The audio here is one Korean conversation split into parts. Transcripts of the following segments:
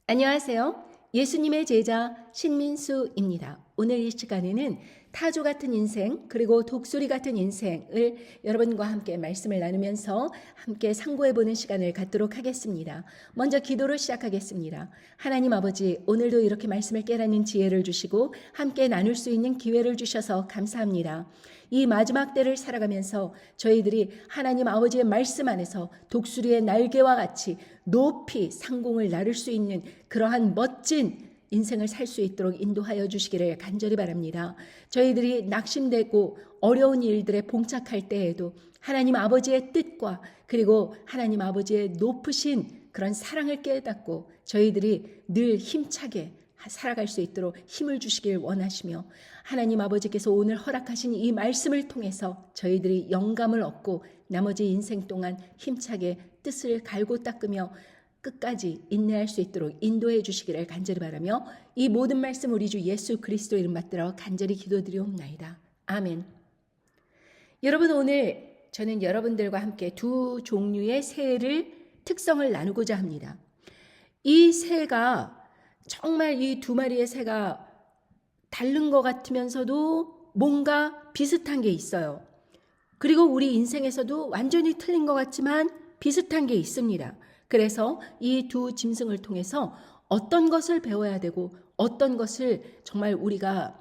안녕하세요. 예수님의 제자 신민수입니다. 오늘 이 시간에는 타조 같은 인생 그리고 독수리 같은 인생을 여러분과 함께 말씀을 나누면서 함께 상고해보는 시간을 갖도록 하겠습니다. 먼저 기도로 시작하겠습니다. 하나님 아버지, 오늘도 이렇게 말씀을 깨닫는 지혜를 주시고 함께 나눌 수 있는 기회를 주셔서 감사합니다. 이 마지막 때를 살아가면서 저희들이 하나님 아버지의 말씀 안에서 독수리의 날개와 같이 높이 상공을 나를 수 있는 그러한 멋진 인생을 살 수 있도록 인도하여 주시기를 간절히 바랍니다. 저희들이 낙심되고 어려운 일들에 봉착할 때에도 하나님 아버지의 뜻과 그리고 하나님 아버지의 높으신 그런 사랑을 깨닫고 저희들이 늘 힘차게 살아갈 수 있도록 힘을 주시길 원하시며 하나님 아버지께서 오늘 허락하신 이 말씀을 통해서 저희들이 영감을 얻고 나머지 인생 동안 힘차게 뜻을 갈고 닦으며 끝까지 인내할 수 있도록 인도해 주시기를 간절히 바라며 이 모든 말씀 우리 주 예수 그리스도 이름 받들어 간절히 기도드리옵나이다. 아멘. 여러분, 오늘 저는 여러분들과 함께 두 종류의 새를 특성을 나누고자 합니다. 이 새가 정말 이 두 마리의 새가 다른 것 같으면서도 뭔가 비슷한 게 있어요. 그리고 우리 인생에서도 완전히 틀린 것 같지만 비슷한 게 있습니다. 그래서 이 두 짐승을 통해서 어떤 것을 배워야 되고 어떤 것을 정말 우리가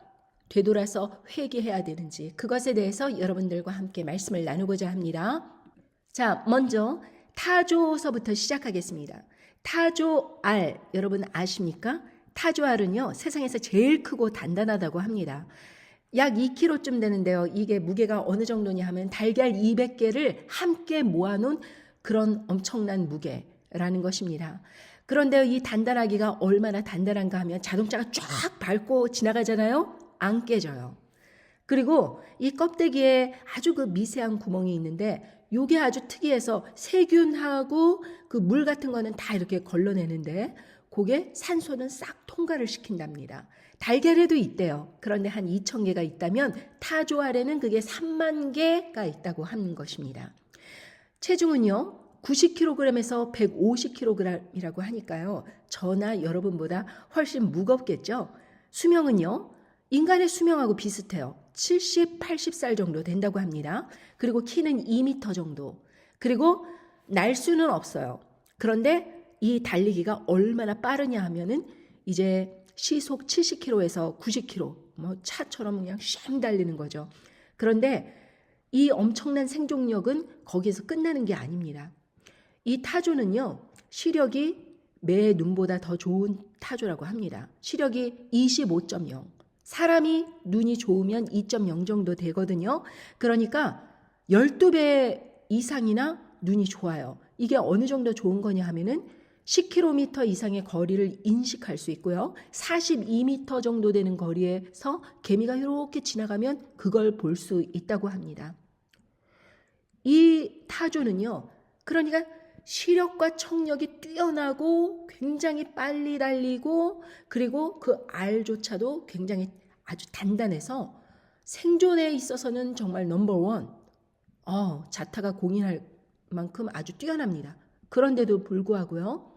되돌아서 회개해야 되는지 그것에 대해서 여러분들과 함께 말씀을 나누고자 합니다. 자, 먼저 타조서부터 시작하겠습니다. 타조알 여러분 아십니까? 타조알은요, 세상에서 제일 크고 단단하다고 합니다. 약 2kg쯤 되는데요. 이게 무게가 어느 정도냐 하면 달걀 200개를 함께 모아놓은 그런 엄청난 무게라는 것입니다. 그런데 이 단단하기가 얼마나 단단한가 하면 자동차가 쫙 밟고 지나가잖아요. 안 깨져요. 그리고 이 껍데기에 아주 그 미세한 구멍이 있는데 요게 아주 특이해서 세균하고 그 물 같은 거는 다 이렇게 걸러내는데 그게 산소는 싹 통과를 시킨답니다. 달걀에도 있대요. 그런데 한 2,000개가 있다면 타조알에는 그게 3만 개가 있다고 하는 것입니다. 체중은요 90kg에서 150kg이라고 하니까요 저나 여러분보다 훨씬 무겁겠죠. 수명은요 인간의 수명하고 비슷해요. 70, 80살 정도 된다고 합니다. 그리고 키는 2m 정도. 그리고 날 수는 없어요. 그런데 이 달리기가 얼마나 빠르냐 하면은 이제 시속 70km에서 90km, 뭐 차처럼 그냥 쉥 달리는 거죠. 그런데 이 엄청난 생존력은 거기에서 끝나는 게 아닙니다. 이 타조는요, 시력이 매 눈보다 더 좋은 타조라고 합니다. 시력이 25.0. 사람이 눈이 좋으면 2.0 정도 되거든요. 그러니까 12배 이상이나 눈이 좋아요. 이게 어느 정도 좋은 거냐 하면은 10km 이상의 거리를 인식할 수 있고요. 42m 정도 되는 거리에서 개미가 이렇게 지나가면 그걸 볼 수 있다고 합니다. 이 타조는요. 그러니까 시력과 청력이 뛰어나고 굉장히 빨리 달리고 그리고 그 알조차도 굉장히 아주 단단해서 생존에 있어서는 정말 넘버원. 자타가 공인할 만큼 아주 뛰어납니다. 그런데도 불구하고요.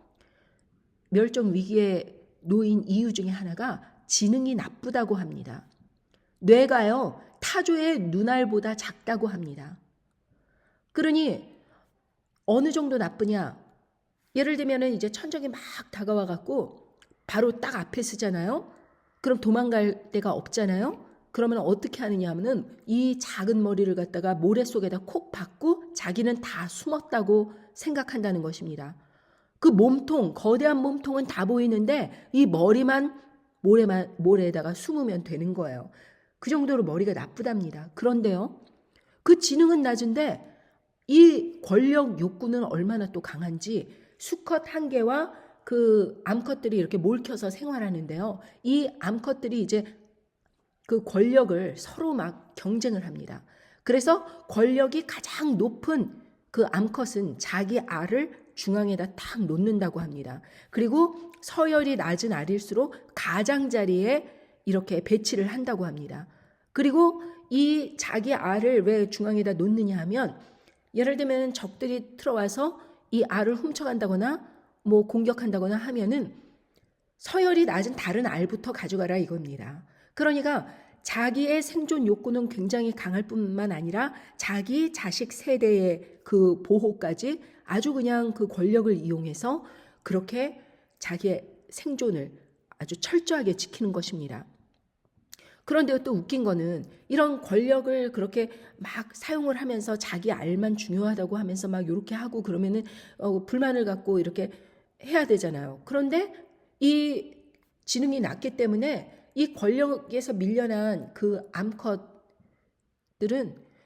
멸종 위기에 놓인 이유 중에 하나가 지능이 나쁘다고 합니다. 뇌가요. 타조의 눈알보다 작다고 합니다. 그러니 어느 정도 나쁘냐? 예를 들면은 이제 천적이 막 다가와 갖고 바로 딱 앞에 서잖아요. 그럼 도망갈 데가 없잖아요. 그러면 어떻게 하느냐 하면은 이 작은 머리를 갖다가 모래 속에다 콕 박고 자기는 다 숨었다고 생각한다는 것입니다. 그 몸통, 거대한 몸통은 다 보이는데 이 머리만 모래에다가 숨으면 되는 거예요. 그 정도로 머리가 나쁘답니다. 그런데요. 그 지능은 낮은데 이 권력 욕구는 얼마나 또 강한지 수컷 한 개와 그 암컷들이 이렇게 몰켜서 생활하는데요. 이 암컷들이 이제 그 권력을 서로 막 경쟁을 합니다. 그래서 권력이 가장 높은 그 암컷은 자기 알을 중앙에다 탁 놓는다고 합니다. 그리고 서열이 낮은 알일수록 가장자리에 이렇게 배치를 한다고 합니다. 그리고 이 자기 알을 왜 중앙에다 놓느냐 하면 예를 들면 적들이 들어와서 이 알을 훔쳐간다거나 뭐 공격한다거나 하면은 서열이 낮은 다른 알부터 가져가라 이겁니다. 그러니까 자기의 생존 욕구는 굉장히 강할 뿐만 아니라 자기 자식 세대의 그 보호까지 아주 그냥 그 권력을 이용해서 그렇게 자기의 생존을 아주 철저하게 지키는 것입니다. 그런데 또 웃긴 거는 이런 권력을 그렇게 막 사용을 하면서 자기 알만 중요하다고 하면서 막 이렇게 하고 그러면은 불만을 갖고 이렇게 해야 되잖아요. 그런데 이 지능이 낮기 때문에 이 권력에서 밀려난 그 암컷들은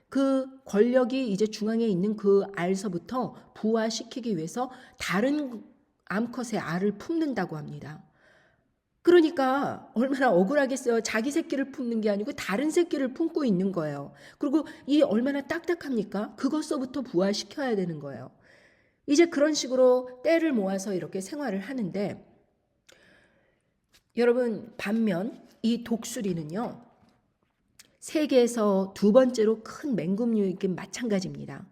그 권력이 이제 중앙에 있는 그 알서부터 부화시키기 위해서 다른 암컷의 알을 품는다고 합니다. 그러니까 얼마나 억울하겠어요. 자기 새끼를 품는 게 아니고 다른 새끼를 품고 있는 거예요. 그리고 이 얼마나 딱딱합니까? 그것서부터 부화시켜야 되는 거예요. 이제 그런 식으로 떼를 모아서 이렇게 생활을 하는데 여러분 반면 이 독수리는요. 세계에서 두 번째로 큰 맹금류이긴 마찬가지입니다.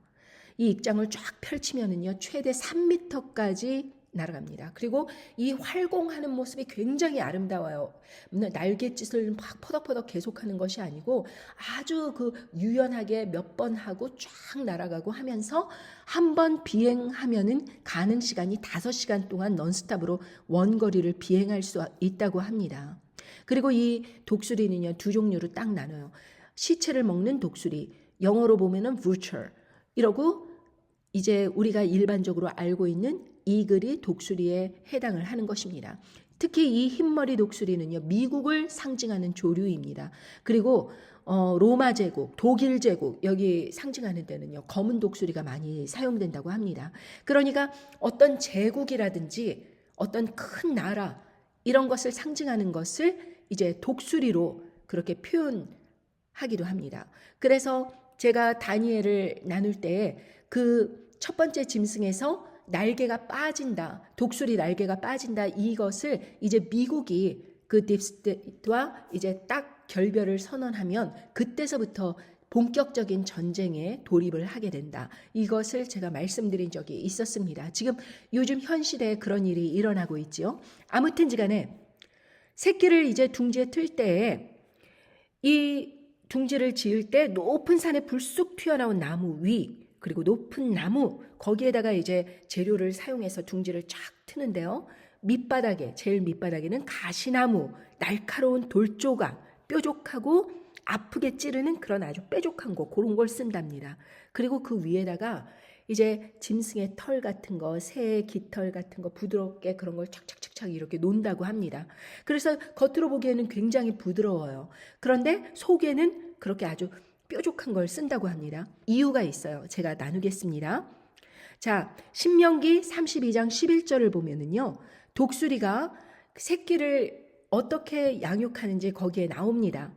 이 입장을 쫙 펼치면은요. 최대 3m까지 날아갑니다. 그리고 이 활공하는 모습이 굉장히 아름다워요. 날갯짓을 막 퍼덕퍼덕 계속하는 것이 아니고 아주 그 유연하게 몇 번 하고 쫙 날아가고 하면서 한 번 비행하면은 가는 시간이 5시간 동안 넌스톱으로 원거리를 비행할 수 있다고 합니다. 그리고 이 독수리는요, 두 종류로 딱 나눠요. 시체를 먹는 독수리, 영어로 보면은 vulture 이러고 이제 우리가 일반적으로 알고 있는 이글이 독수리에 해당을 하는 것입니다. 특히 이 흰머리 독수리는요, 미국을 상징하는 조류입니다. 그리고 로마 제국, 독일 제국 여기 상징하는 데는요, 검은 독수리가 많이 사용된다고 합니다. 그러니까 어떤 제국이라든지 어떤 큰 나라 이런 것을 상징하는 것을 이제 독수리로 그렇게 표현하기도 합니다. 그래서 제가 다니엘을 나눌 때 그 첫 번째 짐승에서 날개가 빠진다, 독수리 날개가 빠진다 이것을 이제 미국이 그 딥스테이트와 이제 딱 결별을 선언하면 그때서부터 본격적인 전쟁에 돌입을 하게 된다. 이것을 제가 말씀드린 적이 있었습니다. 지금 요즘 현 시대에 그런 일이 일어나고 있지요. 아무튼지간에 새끼를 이제 둥지에 틀 때에 이 둥지를 지을 때 높은 산에 불쑥 튀어나온 나무 위 그리고 높은 나무 거기에다가 이제 재료를 사용해서 둥지를 쫙 트는데요. 밑바닥에 제일 밑바닥에는 가시나무, 날카로운 돌조각, 뾰족하고 아프게 찌르는 그런 아주 뾰족한 거 그런 걸 쓴답니다. 그리고 그 위에다가 이제 짐승의 털 같은 거, 새의 깃털 같은 거 부드럽게 그런 걸 착착착착 이렇게 논다고 합니다. 그래서 겉으로 보기에는 굉장히 부드러워요. 그런데 속에는 그렇게 아주 뾰족한 걸 쓴다고 합니다. 이유가 있어요. 제가 나누겠습니다. 자, 신명기 32장 11절을 보면은요. 독수리가 새끼를 어떻게 양육하는지 거기에 나옵니다.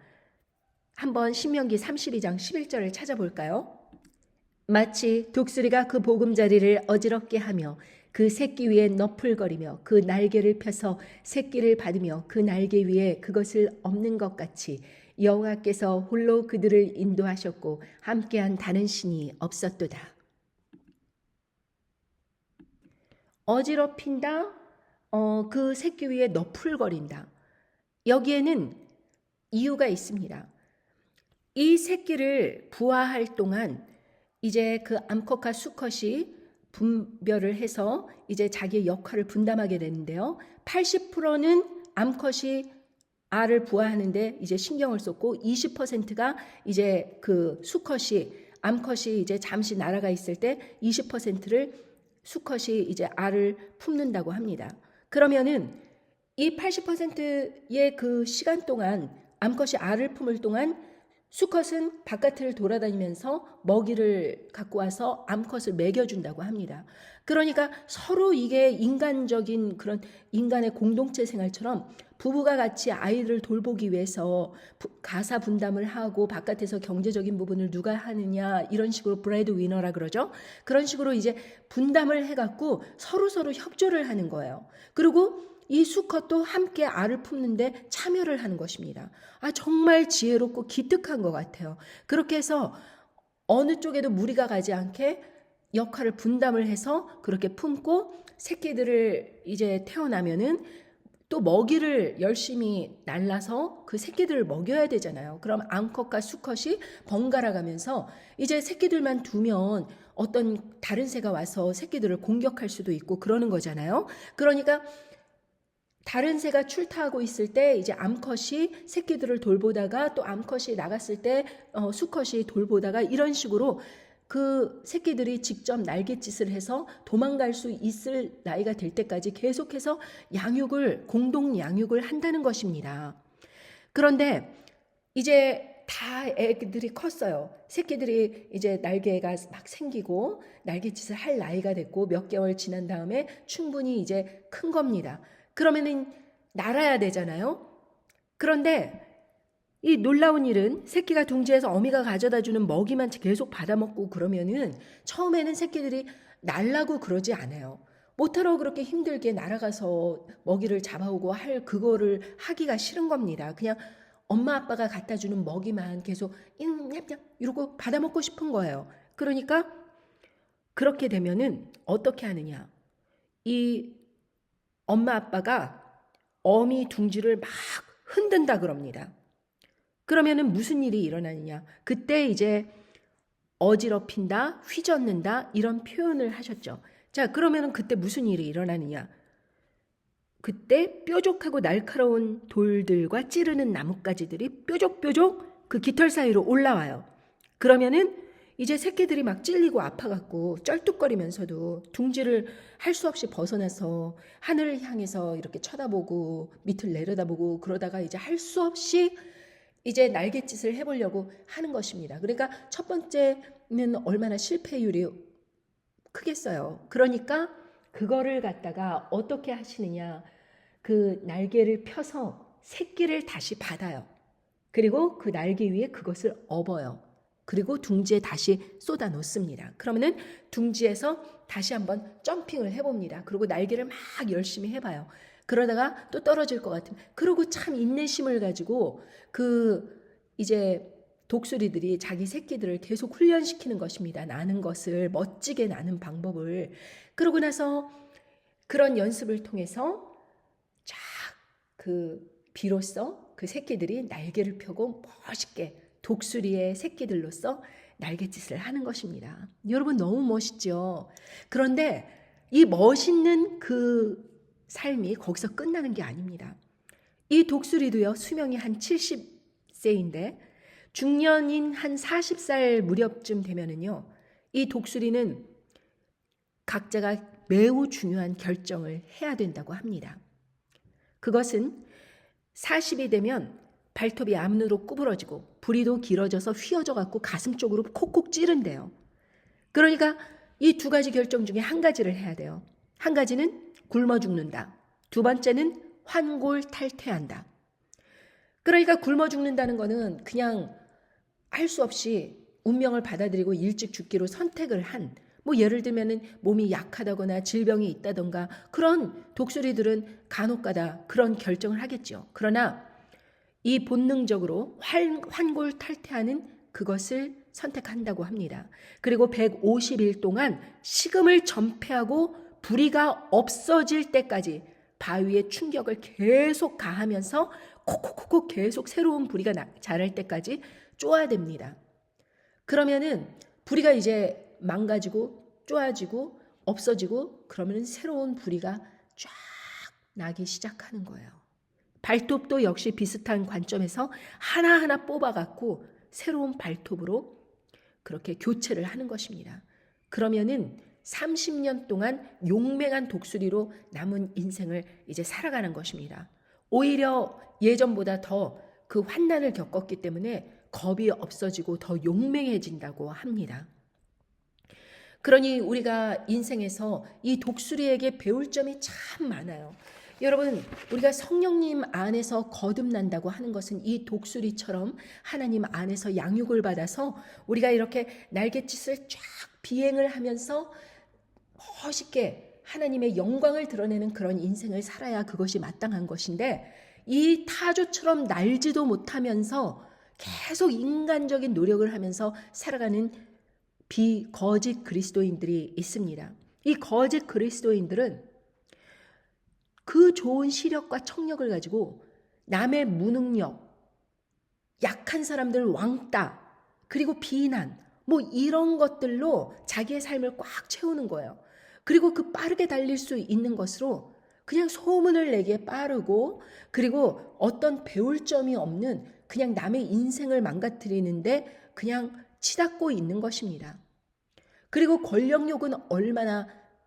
한번 신명기 32장 11절을 찾아볼까요? 마치 독수리가 그 보금자리를 어지럽게 하며 그 새끼 위에 너풀거리며 그 날개를 펴서 새끼를 받으며 그 날개 위에 그것을 엎는 것 같이 여호와께서 홀로 그들을 인도하셨고 함께한 다른 신이 없었도다. 어지럽힌다. 그 새끼 위에 너풀거린다. 여기에는 이유가 있습니다. 이 새끼를 부화할 동안 이제 그 암컷과 수컷이 분별을 해서 이제 자기의 역할을 분담하게 되는데요. 80%는 암컷이 알을 부화하는데 이제 신경을 쏟고 20%가 이제 그 수컷이 암컷이 이제 잠시 날아가 있을 때 20%를 수컷이 이제 알을 품는다고 합니다. 그러면은 이 80%의 그 시간 동안 암컷이 알을 품을 동안 수컷은 바깥을 돌아다니면서 먹이를 갖고 와서 암컷을 먹여준다고 합니다. 그러니까 서로 이게 인간적인 그런 인간의 공동체 생활처럼 부부가 같이 아이들을 돌보기 위해서 가사 분담을 하고 바깥에서 경제적인 부분을 누가 하느냐 이런 식으로 브레드 위너라 그러죠. 그런 식으로 이제 분담을 해갖고 서로 협조를 하는 거예요. 그리고 이 수컷도 함께 알을 품는데 참여를 하는 것입니다. 정말 지혜롭고 기특한 것 같아요. 그렇게 해서 어느 쪽에도 무리가 가지 않게 역할을 분담을 해서 그렇게 품고 새끼들을 이제 태어나면은 또 먹이를 열심히 날라서 그 새끼들을 먹여야 되잖아요. 그럼 암컷과 수컷이 번갈아 가면서 이제 새끼들만 두면 어떤 다른 새가 와서 새끼들을 공격할 수도 있고 그러는 거잖아요. 그러니까 다른 새가 출타하고 있을 때 이제 암컷이 새끼들을 돌보다가 또 암컷이 나갔을 때 수컷이 돌보다가 이런 식으로 그 새끼들이 직접 날갯짓을 해서 도망갈 수 있을 나이가 될 때까지 계속해서 공동 양육을 한다는 것입니다. 그런데 이제 다 애들이 컸어요. 새끼들이 이제 날개가 막 생기고 날갯짓을 할 나이가 됐고 몇 개월 지난 다음에 충분히 이제 큰 겁니다. 그러면은 날아야 되잖아요. 그런데 이 놀라운 일은 새끼가 둥지에서 어미가 가져다 주는 먹이만 계속 받아먹고 그러면은 처음에는 새끼들이 날라고 그러지 않아요. 모터로 그렇게 힘들게 날아가서 먹이를 잡아오고 할 그거를 하기가 싫은 겁니다. 그냥 엄마 아빠가 갖다 주는 먹이만 계속 이러고 받아먹고 싶은 거예요. 그러니까 그렇게 되면은 어떻게 하느냐. 이 엄마 아빠가 어미 둥지를 막 흔든다 그럽니다. 그러면은 무슨 일이 일어나느냐. 그때 이제 어지럽힌다, 휘젓는다 이런 표현을 하셨죠. 자, 그러면은 그때 무슨 일이 일어나느냐. 그때 뾰족하고 날카로운 돌들과 찌르는 나뭇가지들이 뾰족뾰족 그 깃털 사이로 올라와요. 그러면은 이제 새끼들이 막 찔리고 아파갖고 쩔뚝거리면서도 둥지를 할 수 없이 벗어나서 하늘을 향해서 이렇게 쳐다보고 밑을 내려다보고 그러다가 이제 할 수 없이 이제 날갯짓을 해보려고 하는 것입니다. 그러니까 첫 번째는 얼마나 실패율이 크겠어요. 그러니까 그거를 갖다가 어떻게 하시느냐. 그 날개를 펴서 새끼를 다시 받아요. 그리고 그 날개 위에 그것을 업어요. 그리고 둥지에 다시 쏟아 놓습니다. 그러면은 둥지에서 다시 한번 점핑을 해봅니다. 그리고 날개를 막 열심히 해봐요. 그러다가 또 떨어질 것 같으면 그러고 참 인내심을 가지고 그 이제 독수리들이 자기 새끼들을 계속 훈련시키는 것입니다. 나는 것을 멋지게 나는 방법을. 그러고 나서 그런 연습을 통해서 쫙 비로소 그 새끼들이 날개를 펴고 멋있게 독수리의 새끼들로서 날갯짓을 하는 것입니다. 여러분 너무 멋있죠? 그런데 이 멋있는 그 삶이 거기서 끝나는 게 아닙니다. 이 독수리도요, 수명이 한 70세인데 중년인 한 40살 무렵쯤 되면은요, 이 독수리는 각자가 매우 중요한 결정을 해야 된다고 합니다. 그것은 40이 되면 발톱이 앞으로 구부러지고 부리도 길어져서 휘어져 갖고 가슴 쪽으로 콕콕 찌른대요. 그러니까 이 두 가지 결정 중에 한 가지를 해야 돼요. 한 가지는 굶어 죽는다. 두 번째는 환골탈퇴한다. 그러니까 굶어 죽는다는 거는 그냥 할 수 없이 운명을 받아들이고 일찍 죽기로 선택을 한, 뭐 예를 들면은 몸이 약하다거나 질병이 있다던가 그런 독수리들은 간혹가다 그런 결정을 하겠죠. 그러나 이 본능적으로 환골탈퇴하는 그것을 선택한다고 합니다. 그리고 150일 동안 식음을 전폐하고 부리가 없어질 때까지 바위에 충격을 계속 가하면서 콕콕콕콕 계속 새로운 부리가 자랄 때까지 쪼아야 됩니다. 그러면은 부리가 이제 망가지고 쪼아지고 없어지고 그러면 새로운 부리가 쫙 나기 시작하는 거예요. 발톱도 역시 비슷한 관점에서 하나하나 뽑아갖고 새로운 발톱으로 그렇게 교체를 하는 것입니다. 그러면은 30년 동안 용맹한 독수리로 남은 인생을 이제 살아가는 것입니다. 오히려 예전보다 더 그 환난을 겪었기 때문에 겁이 없어지고 더 용맹해진다고 합니다. 그러니 우리가 인생에서 이 독수리에게 배울 점이 참 많아요. 여러분, 우리가 성령님 안에서 거듭난다고 하는 것은 이 독수리처럼 하나님 안에서 양육을 받아서 우리가 이렇게 날갯짓을 쫙 비행을 하면서 멋있게 하나님의 영광을 드러내는 그런 인생을 살아야 그것이 마땅한 것인데, 이 타조처럼 날지도 못하면서 계속 인간적인 노력을 하면서 살아가는 거짓 그리스도인들이 있습니다. 이 거짓 그리스도인들은 그 좋은 시력과 청력을 가지고 남의 무능력, 약한 사람들 왕따, 그리고 비난, 뭐 이런 것들로 자기의 삶을 꽉 채우는 거예요. 그리고 그 빠르게 달릴 수 있는 것으로 그냥 소문을 내기에 빠르고, 그리고 어떤 배울 점이 없는 그냥 남의 인생을 망가뜨리는데 그냥 치닫고 있는 것입니다. 그리고 권력욕은 얼마나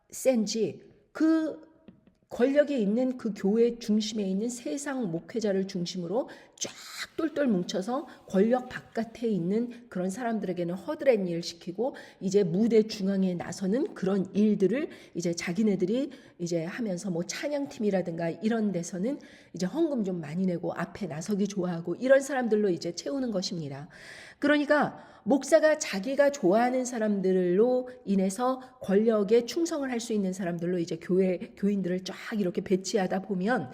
센지, 그 권력이 있는 그 교회 중심에 있는 세상 목회자를 중심으로 쫙 똘똘 뭉쳐서 권력 바깥에 있는 그런 사람들에게는 허드렛 일 시키고, 이제 무대 중앙에 나서는 그런 일들을 이제 자기네들이 이제 하면서 뭐 찬양팀이라든가 이런 데서는 이제 헌금 좀 많이 내고 앞에 나서기 좋아하고 이런 사람들로 이제 채우는 것입니다. 그러니까 목사가 자기가 좋아하는 사람들로 인해서 권력에 충성을 할 수 있는 사람들로 이제 교인들을 쫙 이렇게 배치하다 보면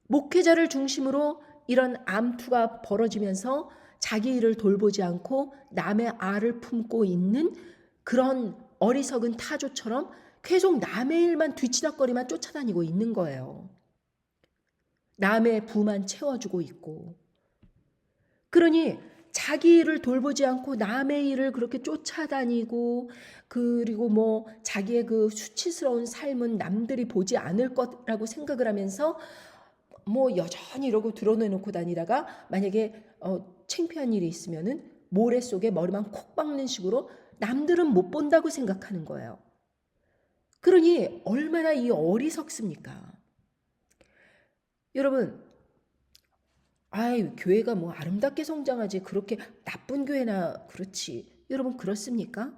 목회자를 중심으로 이런 암투가 벌어지면서 자기 일을 돌보지 않고 남의 알을 품고 있는 그런 어리석은 타조처럼 계속 남의 일만 뒤치다거리만 쫓아다니고 있는 거예요. 남의 부만 채워주고 있고. 그러니 자기 일을 돌보지 않고 남의 일을 그렇게 쫓아다니고, 그리고 뭐 자기의 그 수치스러운 삶은 남들이 보지 않을 거라고 생각을 하면서 뭐 여전히 이러고 드러내놓고 다니다가 만약에 창피한 일이 있으면은 모래 속에 머리만 콕 박는 식으로 남들은 못 본다고 생각하는 거예요. 그러니 얼마나 이 어리석습니까? 여러분, 아유, 교회가 뭐 아름답게 성장하지 그렇게 나쁜 교회나 그렇지. 여러분 그렇습니까?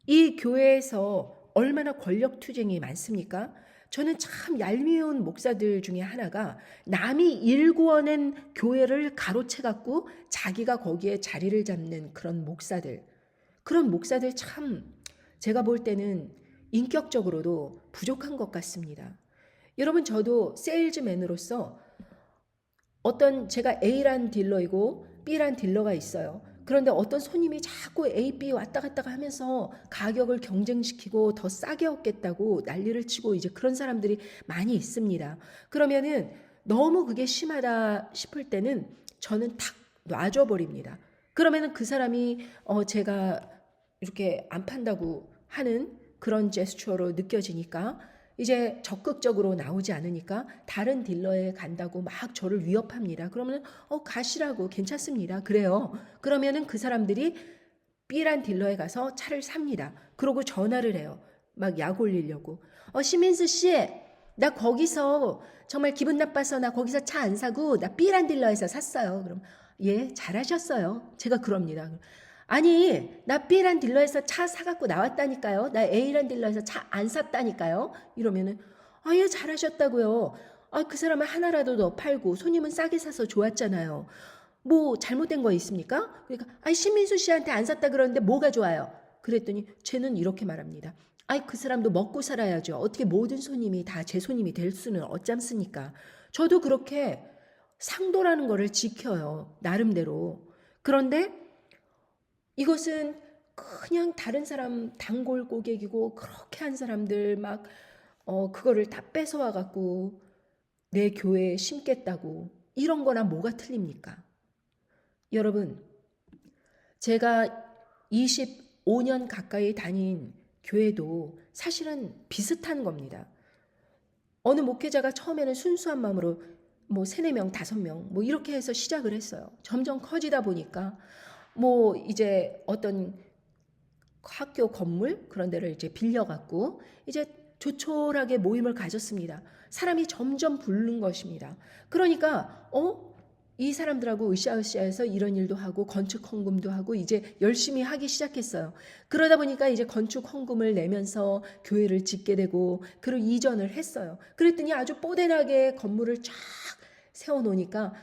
이 교회에서 얼마나 권력 투쟁이 많습니까? 저는 참 얄미운 목사들 중에 하나가 남이 일구어낸 교회를 가로채 갖고 자기가 거기에 자리를 잡는 그런 목사들 참 제가 볼 때는 인격적으로도 부족한 것 같습니다. 여러분, 저도 세일즈맨으로서 어떤 제가 A란 딜러이고 B란 딜러가 있어요. 그런데 어떤 손님이 자꾸 A, B 왔다 갔다 하면서 가격을 경쟁시키고 더 싸게 얻겠다고 난리를 치고 이제 그런 사람들이 많이 있습니다. 그러면은 너무 그게 심하다 싶을 때는 저는 탁 놔줘 버립니다. 그러면은 그 사람이 제가 이렇게 안 판다고 하는 그런 제스처로 느껴지니까 이제 적극적으로 나오지 않으니까 다른 딜러에 간다고 막 저를 위협합니다. 그러면 가시라고, 괜찮습니다. 그래요. 그러면은 그 사람들이 B란 딜러에 가서 차를 삽니다. 그러고 전화를 해요. 막 약 올리려고. 시민수 씨, 나 거기서 정말 기분 나빠서 나 거기서 차 안 사고 나 B란 딜러에서 샀어요. 그럼 예, 잘하셨어요. 제가 그럽니다. 아니, 나 B란 딜러에서 차 사갖고 나왔다니까요. 나 A란 딜러에서 차 안 샀다니까요. 이러면은 예, 잘하셨다고요. 그 사람은 하나라도 더 팔고 손님은 싸게 사서 좋았잖아요. 뭐 잘못된 거 있습니까? 그러니까 신민수 씨한테 안 샀다 그러는데 뭐가 좋아요? 그랬더니 쟤는 이렇게 말합니다. 그 사람도 먹고 살아야죠. 어떻게 모든 손님이 다 제 손님이 될 수는 어짬습니까? 저도 그렇게 상도라는 거를 지켜요. 나름대로. 그런데 이것은 그냥 다른 사람 단골 고객이고 그렇게 한 사람들 막 그거를 다 뺏어와 갖고 내 교회에 심겠다고 이런 거나 뭐가 틀립니까? 여러분, 제가 25년 가까이 다닌 교회도 사실은 비슷한 겁니다. 어느 목회자가 처음에는 순수한 마음으로 뭐 3, 4명, 5명 뭐 이렇게 해서 시작을 했어요. 점점 커지다 보니까 뭐 이제 어떤 학교 건물 그런 데를 이제 빌려갖고 이제 조촐하게 모임을 가졌습니다. 사람이 점점 부르는 것입니다. 그러니까 이 사람들하고 으쌰으쌰해서 이런 일도 하고 건축 헌금도 하고 이제 열심히 하기 시작했어요. 그러다 보니까 이제 건축 헌금을 내면서 교회를 짓게 되고 그리고 이전을 했어요. 그랬더니 아주 뽀대나게 건물을 쫙 세워놓으니까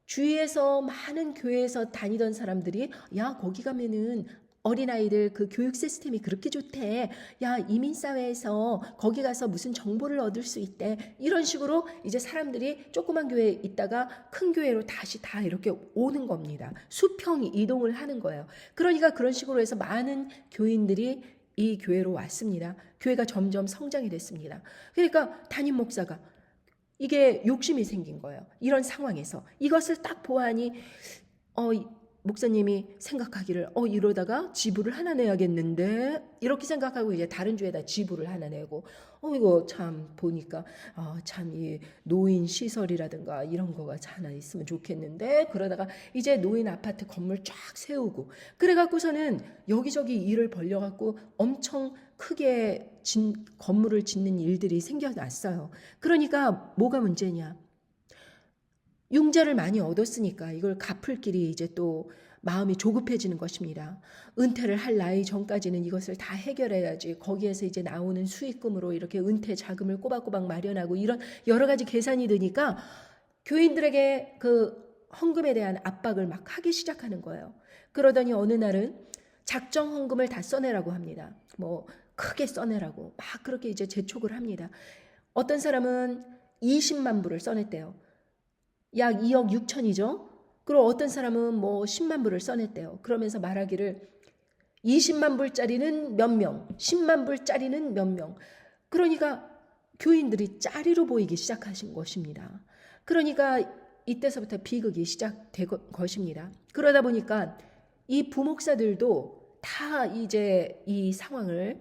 주위에서 많은 교회에서 다니던 사람들이 야, 거기 가면은 어린아이들 그 교육 시스템이 그렇게 좋대. 야, 이민사회에서 거기 가서 무슨 정보를 얻을 수 있대. 이런 식으로 이제 사람들이 조그만 교회에 있다가 큰 교회로 다시 다 이렇게 오는 겁니다. 수평 이동을 하는 거예요. 그러니까 그런 식으로 해서 많은 교인들이 이 교회로 왔습니다. 교회가 점점 성장이 됐습니다. 그러니까 담임 목사가 이게 욕심이 생긴 거예요. 이런 상황에서 이것을 딱 보아하니 목사님이 생각하기를 이러다가 지부를 하나 내야겠는데 이렇게 생각하고 이제 다른 주에다 지부를 하나 내고 이거 참 보니까 참 이 노인 시설이라든가 이런 거가 하나 있으면 좋겠는데 그러다가 이제 노인 아파트 건물 쫙 세우고 그래갖고서는 여기저기 일을 벌려갖고 엄청 크게 건물을 짓는 일들이 생겨났어요. 그러니까 뭐가 문제냐? 융자를 많이 얻었으니까 이걸 갚을 길이 이제 또 마음이 조급해지는 것입니다. 은퇴를 할 나이 전까지는 이것을 다 해결해야지. 거기에서 이제 나오는 수익금으로 이렇게 은퇴 자금을 꼬박꼬박 마련하고 이런 여러 가지 계산이 드니까 교인들에게 그 헌금에 대한 압박을 막 하기 시작하는 거예요. 그러더니 어느 날은 작정 헌금을 다 써내라고 합니다. 뭐 크게 써내라고 막 그렇게 이제 재촉을 합니다. 어떤 사람은 20만 불을 써냈대요. 약 2억 6천이죠. 그리고 어떤 사람은 뭐 10만 불을 써냈대요. 그러면서 말하기를 20만 불짜리는 몇 명, 10만 불짜리는 몇 명. 그러니까 교인들이 짜리로 보이기 시작하신 것입니다. 그러니까 이때서부터 비극이 시작된 것입니다. 그러다 보니까 이 부목사들도 다 이제 이 상황을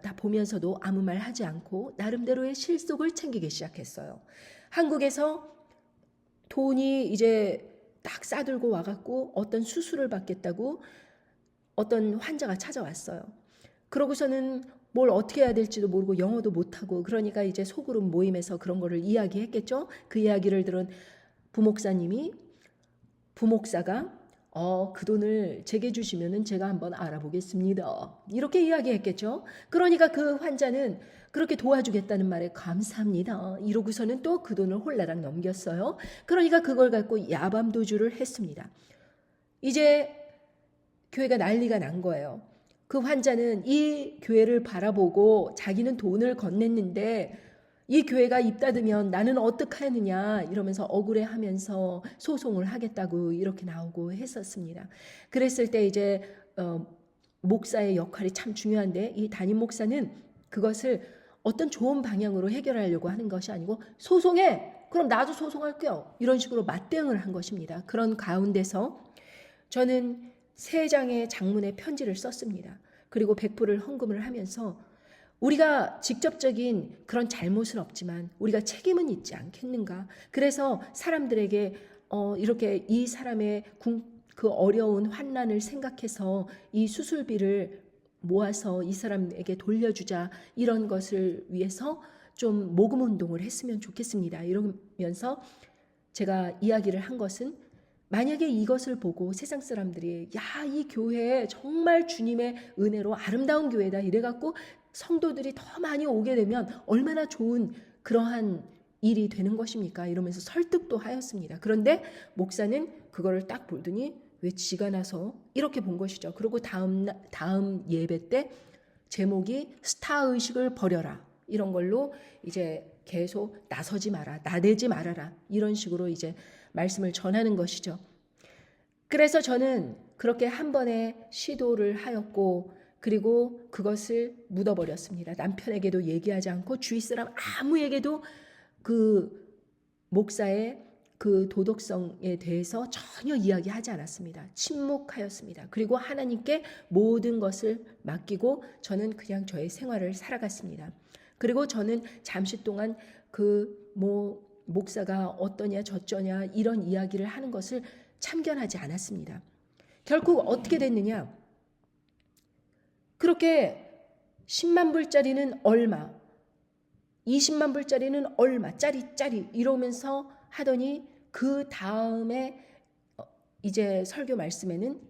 다 보면서도 아무 말 하지 않고 나름대로의 실속을 챙기기 시작했어요. 한국에서 돈이 이제 딱 싸들고 와갖고 어떤 수술을 받겠다고 어떤 환자가 찾아왔어요. 그러고서는 뭘 어떻게 해야 될지도 모르고 영어도 못하고 그러니까 이제 소그룹 모임에서 그런 거를 이야기했겠죠. 그 이야기를 들은 부목사가 그 돈을 제게 주시면은 제가 한번 알아보겠습니다. 이렇게 이야기했겠죠. 그러니까 그 환자는 그렇게 도와주겠다는 말에 감사합니다. 이러고서는 또 그 돈을 홀라당 넘겼어요. 그러니까 그걸 갖고 야밤도주를 했습니다. 이제 교회가 난리가 난 거예요. 그 환자는 이 교회를 바라보고 자기는 돈을 건넸는데 이 교회가 입 닫으면 나는 어떡하느냐 이러면서 억울해하면서 소송을 하겠다고 이렇게 나오고 했었습니다. 그랬을 때 이제 목사의 역할이 참 중요한데 이 담임 목사는 그것을 어떤 좋은 방향으로 해결하려고 하는 것이 아니고 소송해! 그럼 나도 소송할게요. 이런 식으로 맞대응을 한 것입니다. 그런 가운데서 저는 3장의 장문의 편지를 썼습니다. 그리고 100불을 헌금을 하면서 우리가 직접적인 그런 잘못은 없지만 우리가 책임은 있지 않겠는가. 그래서 사람들에게 이렇게 이 사람의 그 어려운 환난을 생각해서 이 수술비를 모아서 이 사람에게 돌려주자 이런 것을 위해서 좀 모금 운동을 했으면 좋겠습니다. 이러면서 제가 이야기를 한 것은 만약에 이것을 보고 세상 사람들이 이 교회 정말 주님의 은혜로 아름다운 교회다 이래갖고 성도들이 더 많이 오게 되면 얼마나 좋은 그러한 일이 되는 것입니까? 이러면서 설득도 하였습니다. 그런데 목사는 그거를 딱 보더니 왜 지가 나서 이렇게 본 것이죠. 그리고 다음 예배 때 제목이 스타 의식을 버려라 이런 걸로 이제 계속 나서지 마라, 나대지 말아라 이런 식으로 이제 말씀을 전하는 것이죠. 그래서 저는 그렇게 한 번의 시도를 하였고 그리고 그것을 묻어버렸습니다. 남편에게도 얘기하지 않고 주위 사람 아무에게도 그 목사의 그 도덕성에 대해서 전혀 이야기하지 않았습니다. 침묵하였습니다. 그리고 하나님께 모든 것을 맡기고 저는 그냥 저의 생활을 살아갔습니다. 그리고 저는 잠시 동안 목사가 어떠냐 저쩌냐 이런 이야기를 하는 것을 참견하지 않았습니다. 결국 어떻게 됐느냐? 그렇게 10만 불짜리는 얼마, 20만 불짜리는 얼마, 짜리 이러면서 하더니 그 다음에 이제 설교 말씀에는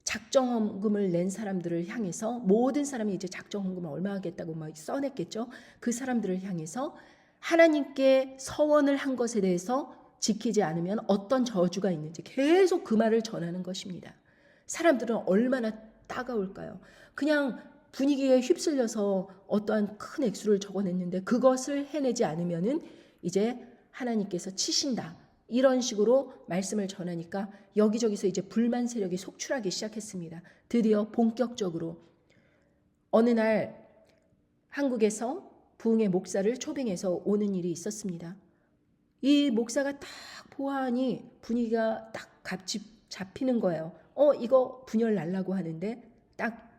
작정헌금을 낸 사람들을 향해서 모든 사람이 이제 작정헌금을 얼마 하겠다고 막 써냈겠죠. 그 사람들을 향해서 하나님께 서원을 한 것에 대해서 지키지 않으면 어떤 저주가 있는지 계속 그 말을 전하는 것입니다. 사람들은 얼마나 따가울까요? 그냥 분위기에 휩쓸려서 어떠한 큰 액수를 적어냈는데 그것을 해내지 않으면은 이제 하나님께서 치신다. 이런 식으로 말씀을 전하니까 여기저기서 이제 불만 세력이 속출하기 시작했습니다. 드디어 본격적으로 어느 날 한국에서 부흥의 목사를 초빙해서 오는 일이 있었습니다. 이 목사가 딱 보아하니 분위기가 딱 잡히는 거예요. 이거 분열 날라고 하는데 딱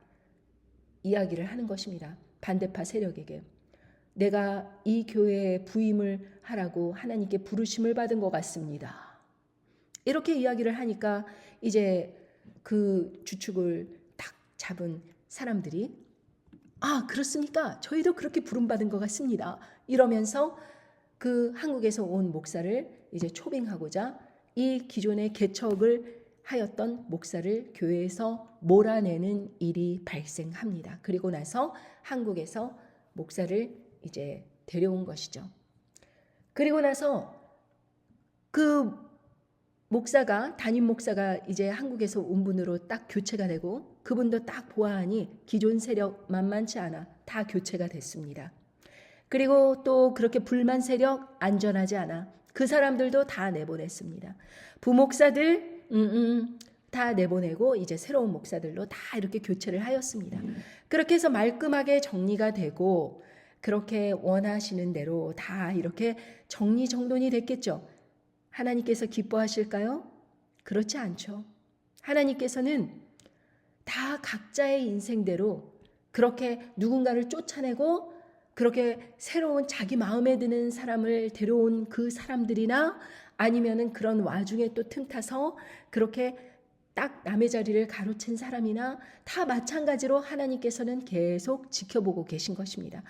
이야기를 하는 것입니다. 반대파 세력에게. 내가 이 교회에 부임을 하라고 하나님께 부르심을 받은 것 같습니다. 이렇게 이야기를 하니까 이제 그 주축을 딱 잡은 사람들이 그렇습니까? 저희도 그렇게 부름받은 것 같습니다. 이러면서 그 한국에서 온 목사를 이제 초빙하고자 이 기존의 개척을 하였던 목사를 교회에서 몰아내는 일이 발생합니다. 그리고 나서 한국에서 목사를 이제 데려온 것이죠. 그리고 나서 그 목사가 담임 목사가 이제 한국에서 온 분으로 딱 교체가 되고 그분도 딱 보아하니 기존 세력 만만치 않아 다 교체가 됐습니다. 그리고 또 그렇게 불만 세력 안전하지 않아 그 사람들도 다 내보냈습니다. 부목사들 다 내보내고 이제 새로운 목사들로 다 이렇게 교체를 하였습니다. 그렇게 해서 말끔하게 정리가 되고 그렇게 원하시는 대로 다 이렇게 정리정돈이 됐겠죠. 하나님께서 기뻐하실까요? 그렇지 않죠. 하나님께서는 다 각자의 인생대로 그렇게 누군가를 쫓아내고 그렇게 새로운 자기 마음에 드는 사람을 데려온 그 사람들이나 아니면은 그런 와중에 또 틈타서 그렇게 딱 남의 자리를 가로챈 사람이나 다 마찬가지로 하나님께서는 계속 지켜보고 계신 것입니다.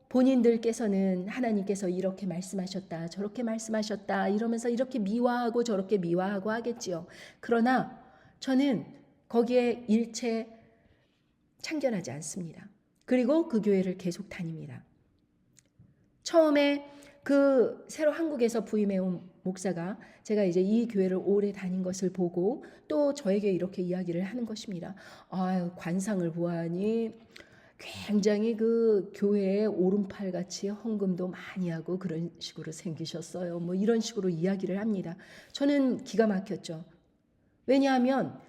본인들께서는 하나님께서 이렇게 말씀하셨다, 저렇게 말씀하셨다 이러면서 이렇게 미화하고 저렇게 미화하고 하겠지요. 그러나 저는 거기에 일체 참견하지 않습니다. 그리고 그 교회를 계속 다닙니다. 처음에 그 새로 한국에서 부임해 온 목사가 제가 이제 이 교회를 오래 다닌 것을 보고 또 저에게 이렇게 이야기를 하는 것입니다. 관상을 보아하니 굉장히 그 교회에 오른팔같이 헌금도 많이 하고 그런 식으로 생기셨어요. 이런 식으로 이야기를 합니다. 저는 기가 막혔죠. 왜냐하면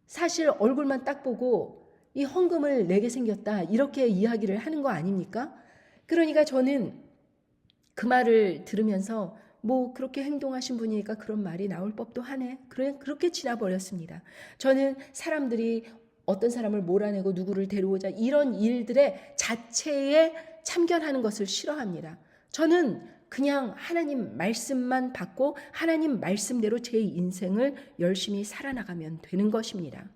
사실 얼굴만 딱 보고 이 헌금을 내게 생겼다 이렇게 이야기를 하는 거 아닙니까? 그러니까 저는 그 말을 들으면서 그렇게 행동하신 분이니까 그런 말이 나올 법도 하네. 그렇게 지나버렸습니다. 저는 사람들이 어떤 사람을 몰아내고 누구를 데려오자 이런 일들의 자체에 참견하는 것을 싫어합니다. 저는 그냥 하나님 말씀만 받고 하나님 말씀대로 제 인생을 열심히 살아나가면 되는 것입니다.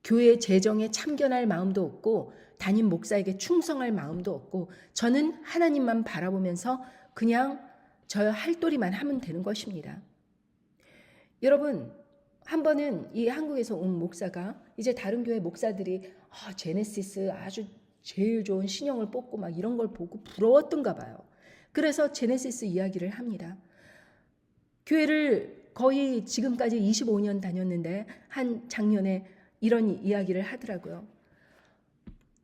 교회 재정에 참견할 마음도 없고 담임 목사에게 충성할 마음도 없고 저는 하나님만 바라보면서 그냥 저 할도리만 하면 되는 것입니다. 여러분, 한 번은 이 한국에서 온 목사가 이제 다른 교회 목사들이 제네시스 아주 제일 좋은 신형을 뽑고 막 이런 걸 보고 부러웠던가 봐요. 그래서 제네시스 이야기를 합니다. 교회를 거의 지금까지 25년 다녔는데 한 작년에 이런 이야기를 하더라고요.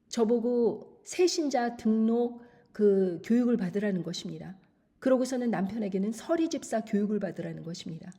저보고 새신자 등록 그 교육을 받으라는 것입니다. 그러고서는 남편에게는 서리집사 교육을 받으라는 것입니다.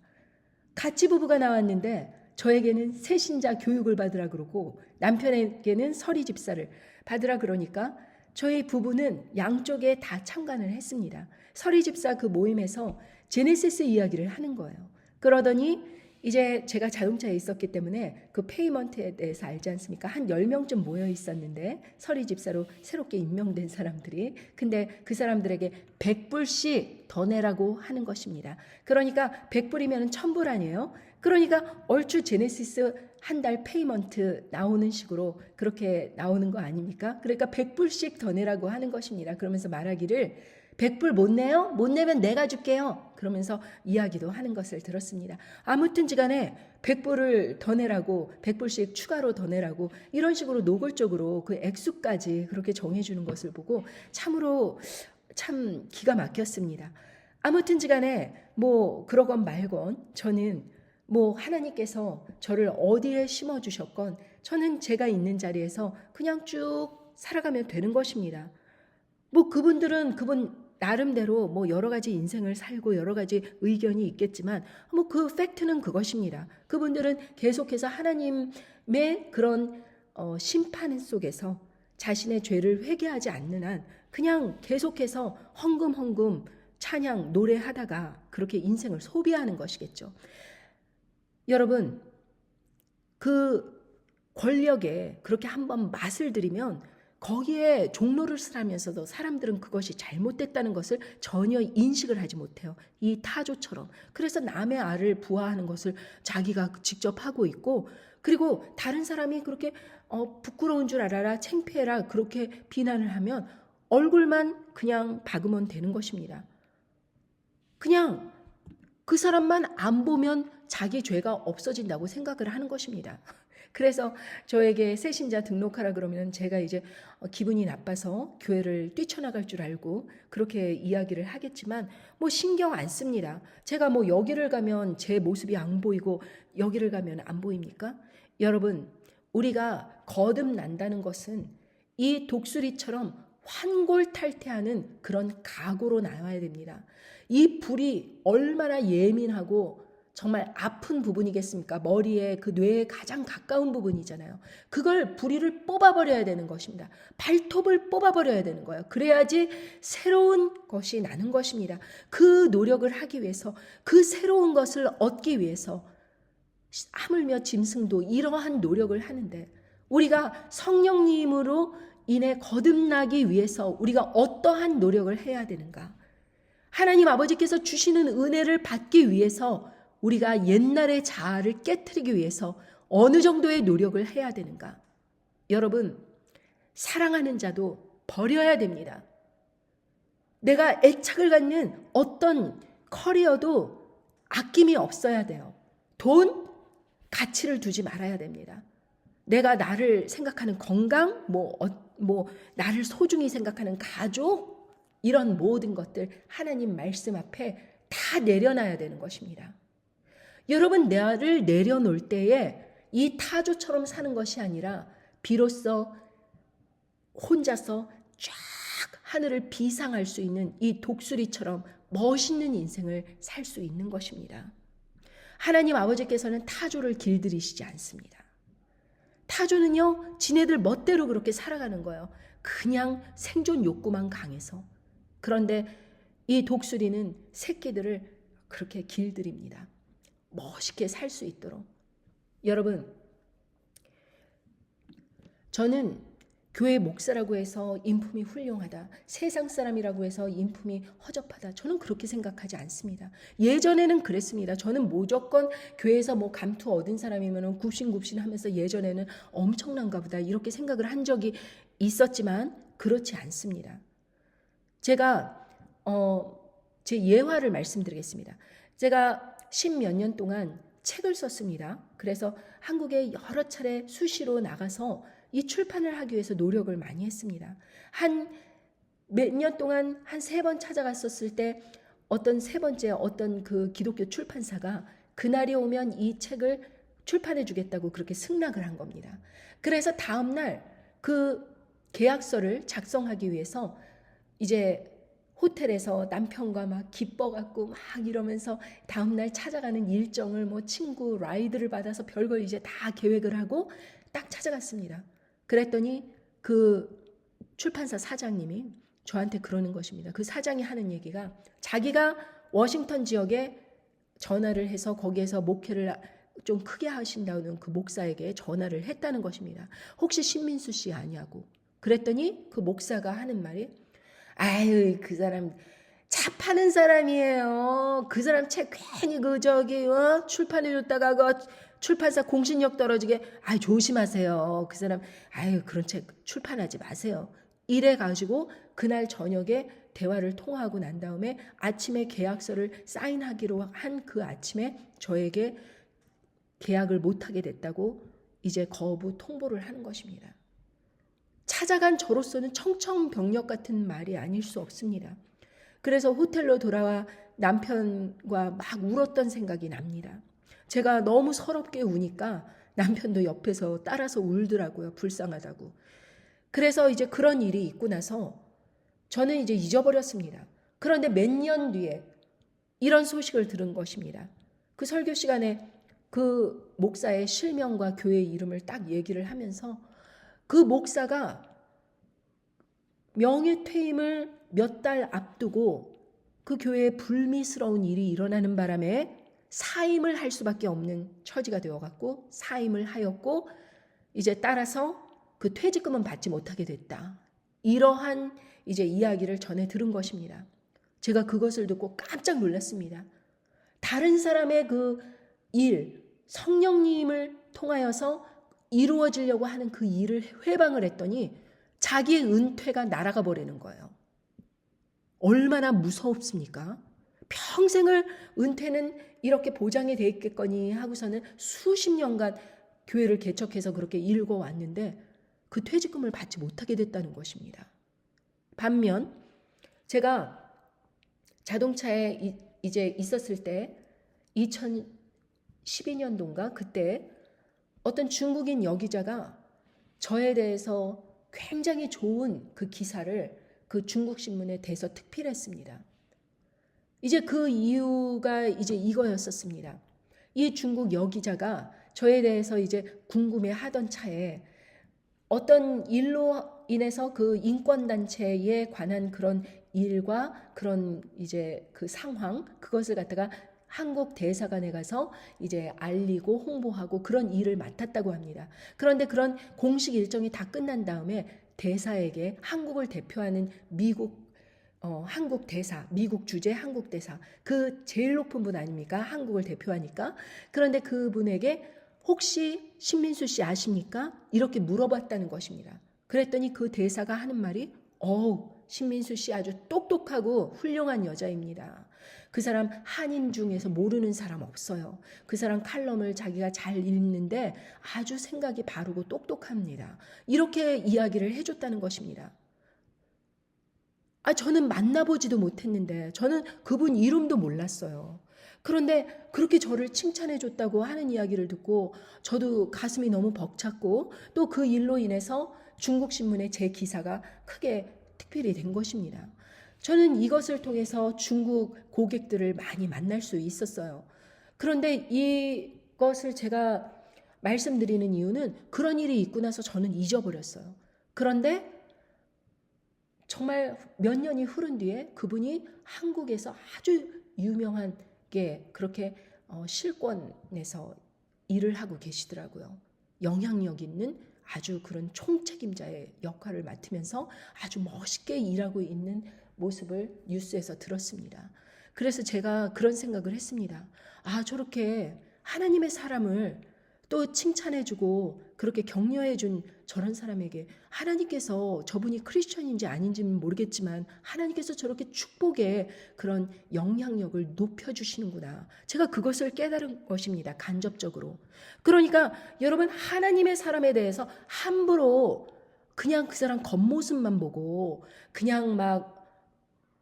같이 부부가 나왔는데 저에게는 새신자 교육을 받으라 그러고 남편에게는 서리집사를 받으라 그러니까 저희 부부는 양쪽에 다 참관을 했습니다. 서리집사 그 모임에서 제네시스 이야기를 하는 거예요. 그러더니 이제 제가 자동차에 있었기 때문에 그 페이먼트에 대해서 알지 않습니까? 한 10명쯤 모여 있었는데 서리집사로 새롭게 임명된 사람들이 근데 그 사람들에게 100불씩 더 내라고 하는 것입니다. 그러니까 100불이면 1000불 아니에요? 그러니까 얼추 제네시스 한 달 페이먼트 나오는 식으로 그렇게 나오는 거 아닙니까? 그러니까 100불씩 더 내라고 하는 것입니다. 그러면서 말하기를 100불 못 내요? 못 내면 내가 줄게요. 그러면서 이야기도 하는 것을 들었습니다. 아무튼지 간에 100불을 더 내라고 100불씩 추가로 더 내라고 이런 식으로 노골적으로 그 액수까지 그렇게 정해주는 것을 보고 참으로 참 기가 막혔습니다. 아무튼지 간에 그러건 말건 저는 하나님께서 저를 어디에 심어주셨건 저는 제가 있는 자리에서 그냥 쭉 살아가면 되는 것입니다. 그분들은 그분 나름대로 여러 가지 인생을 살고 여러 가지 의견이 있겠지만 그 팩트는 그것입니다. 그분들은 계속해서 하나님의 그런 심판 속에서 자신의 죄를 회개하지 않는 한 그냥 계속해서 헝금헝금 찬양 노래하다가 그렇게 인생을 소비하는 것이겠죠. 여러분, 그 권력에 그렇게 한번 맛을 들이면 거기에 종로를 쓰라면서도 사람들은 그것이 잘못됐다는 것을 전혀 인식을 하지 못해요. 이 타조처럼. 그래서 남의 알을 부화하는 것을 자기가 직접 하고 있고, 그리고 다른 사람이 그렇게 부끄러운 줄 알아라, 창피해라 그렇게 비난을 하면 얼굴만 그냥 박으면 되는 것입니다. 그냥 그 사람만 안 보면 자기 죄가 없어진다고 생각을 하는 것입니다. 그래서 저에게 새신자 등록하라 그러면 제가 이제 기분이 나빠서 교회를 뛰쳐나갈 줄 알고 그렇게 이야기를 하겠지만 뭐 신경 안 씁니다. 제가 뭐 여기를 가면 제 모습이 안 보이고 여기를 가면 안 보입니까? 여러분, 우리가 거듭난다는 것은 이 독수리처럼 환골탈태하는 그런 각오로 나와야 됩니다. 이 불이 얼마나 예민하고 정말 아픈 부분이겠습니까? 머리에 그 뇌에 가장 가까운 부분이잖아요. 그걸 부리를 뽑아버려야 되는 것입니다. 발톱을 뽑아버려야 되는 거예요. 그래야지 새로운 것이 나는 것입니다. 그 노력을 하기 위해서, 그 새로운 것을 얻기 위해서 하물며 짐승도 이러한 노력을 하는데 우리가 성령님으로 인해 거듭나기 위해서 우리가 어떠한 노력을 해야 되는가? 하나님 아버지께서 주시는 은혜를 받기 위해서 우리가 옛날의 자아를 깨트리기 위해서 어느 정도의 노력을 해야 되는가? 여러분, 사랑하는 자도 버려야 됩니다. 내가 애착을 갖는 어떤 커리어도 아낌이 없어야 돼요. 돈, 가치를 두지 말아야 됩니다. 내가 나를 생각하는 건강, 나를 소중히 생각하는 가족, 이런 모든 것들 하나님 말씀 앞에 다 내려놔야 되는 것입니다. 여러분, 나를 내려놓을 때에 이 타조처럼 사는 것이 아니라 비로소 혼자서 쫙 하늘을 비상할 수 있는 이 독수리처럼 멋있는 인생을 살 수 있는 것입니다. 하나님 아버지께서는 타조를 길들이시지 않습니다. 타조는요, 지네들 멋대로 그렇게 살아가는 거예요. 그냥 생존 욕구만 강해서. 그런데 이 독수리는 새끼들을 그렇게 길들입니다. 멋있게 살 수 있도록. 여러분, 저는 교회 목사라고 해서 인품이 훌륭하다, 세상 사람이라고 해서 인품이 허접하다, 저는 그렇게 생각하지 않습니다. 예전에는 그랬습니다. 저는 무조건 교회에서 뭐 감투 얻은 사람이면 굽신굽신 하면서 예전에는 엄청난가 보다 이렇게 생각을 한 적이 있었지만 그렇지 않습니다. 제가 제 예화를 말씀드리겠습니다. 제가 10몇 년 동안 책을 썼습니다. 그래서 한국에 여러 차례 수시로 나가서 이 출판을 하기 위해서 노력을 많이 했습니다. 한 몇 년 동안 한 3번 찾아갔었을 때 어떤 그 기독교 출판사가 그날이 오면 이 책을 출판해 주겠다고 그렇게 승낙을 한 겁니다. 그래서 다음날 그 계약서를 작성하기 위해서 이제 호텔에서 남편과 막 기뻐갖고 막 이러면서 다음날 찾아가는 일정을 뭐 친구 라이드를 받아서 별걸 이제 다 계획을 하고 딱 찾아갔습니다. 그랬더니 그 출판사 사장님이 저한테 그러는 것입니다. 그 사장이 하는 얘기가 자기가 워싱턴 지역에 전화를 해서 거기에서 목회를 좀 크게 하신다는 그 목사에게 전화를 했다는 것입니다. 혹시 신민수 씨 아니냐고. 그랬더니 그 목사가 하는 말이 아유, 그 사람 차 파는 사람이에요. 그 사람 책 괜히 출판해줬다가 그 출판사 공신력 떨어지게 아유 조심하세요. 그 사람 아유 그런 책 출판하지 마세요. 이래가지고 그날 저녁에 대화를 통화하고 난 다음에 아침에 계약서를 사인하기로 한 그 아침에 저에게 계약을 못하게 됐다고 이제 거부 통보를 하는 것입니다. 찾아간 저로서는 청천벽력 같은 말이 아닐 수 없습니다. 그래서 호텔로 돌아와 남편과 막 울었던 생각이 납니다. 제가 너무 서럽게 우니까 남편도 옆에서 따라서 울더라고요. 불쌍하다고. 그래서 이제 그런 일이 있고 나서 저는 이제 잊어버렸습니다. 그런데 몇 년 뒤에 이런 소식을 들은 것입니다. 그 설교 시간에 그 목사의 실명과 교회 이름을 딱 얘기를 하면서 그 목사가 명예퇴임을 몇 달 앞두고 그 교회에 불미스러운 일이 일어나는 바람에 사임을 할 수밖에 없는 처지가 되어갖고 사임을 하였고 이제 따라서 그 퇴직금은 받지 못하게 됐다. 이러한 이제 이야기를 전해 들은 것입니다. 제가 그것을 듣고 깜짝 놀랐습니다. 다른 사람의 그 일, 성령님을 통하여서 이루어지려고 하는 그 일을 회방을 했더니 자기의 은퇴가 날아가 버리는 거예요. 얼마나 무섭습니까? 평생을 은퇴는 이렇게 보장이 돼 있겠거니 하고서는 수십 년간 교회를 개척해서 그렇게 읽어왔는데 그 퇴직금을 받지 못하게 됐다는 것입니다. 반면 제가 자동차에 이제 있었을 때 2012년도인가 그때 어떤 중국인 여기자가 저에 대해서 굉장히 좋은 그 기사를 그 중국 신문에 대서 특필했습니다. 이제 그 이유가 이제 이거였었습니다. 이 중국 여기자가 저에 대해서 이제 궁금해 하던 차에 어떤 일로 인해서 그 인권단체에 관한 그런 일과 그런 이제 그 상황, 그것을 갖다가 한국 대사관에 가서 이제 알리고 홍보하고 그런 일을 맡았다고 합니다. 그런데 그런 공식 일정이 다 끝난 다음에 대사에게 한국을 대표하는 한국 대사, 미국 주재 한국 대사, 그 제일 높은 분 아닙니까? 한국을 대표하니까. 그런데 그분에게 혹시 신민수 씨 아십니까? 이렇게 물어봤다는 것입니다. 그랬더니 그 대사가 하는 말이 신민수 씨 아주 똑똑하고 훌륭한 여자입니다. 그 사람 한인 중에서 모르는 사람 없어요. 그 사람 칼럼을 자기가 잘 읽는데 아주 생각이 바르고 똑똑합니다. 이렇게 이야기를 해줬다는 것입니다. 저는 만나보지도 못했는데 저는 그분 이름도 몰랐어요. 그런데 그렇게 저를 칭찬해줬다고 하는 이야기를 듣고 저도 가슴이 너무 벅찼고 또 그 일로 인해서 중국 신문에 제 기사가 크게 특필이 된 것입니다. 저는 이것을 통해서 중국 고객들을 많이 만날 수 있었어요. 그런데 이것을 제가 말씀드리는 이유는 그런 일이 있고 나서 저는 잊어버렸어요. 그런데 정말 몇 년이 흐른 뒤에 그분이 한국에서 아주 유명한 게 그렇게 실권에서 일을 하고 계시더라고요. 영향력 있는 아주 그런 총책임자의 역할을 맡으면서 아주 멋있게 일하고 있는 모습을 뉴스에서 들었습니다. 그래서 제가 그런 생각을 했습니다. 저렇게 하나님의 사람을 또 칭찬해주고 그렇게 격려해준 저런 사람에게 하나님께서 저분이 크리스천인지 아닌지는 모르겠지만 하나님께서 저렇게 축복의 그런 영향력을 높여주시는구나. 제가 그것을 깨달은 것입니다. 간접적으로. 그러니까 여러분 하나님의 사람에 대해서 함부로 그냥 그 사람 겉모습만 보고 그냥 막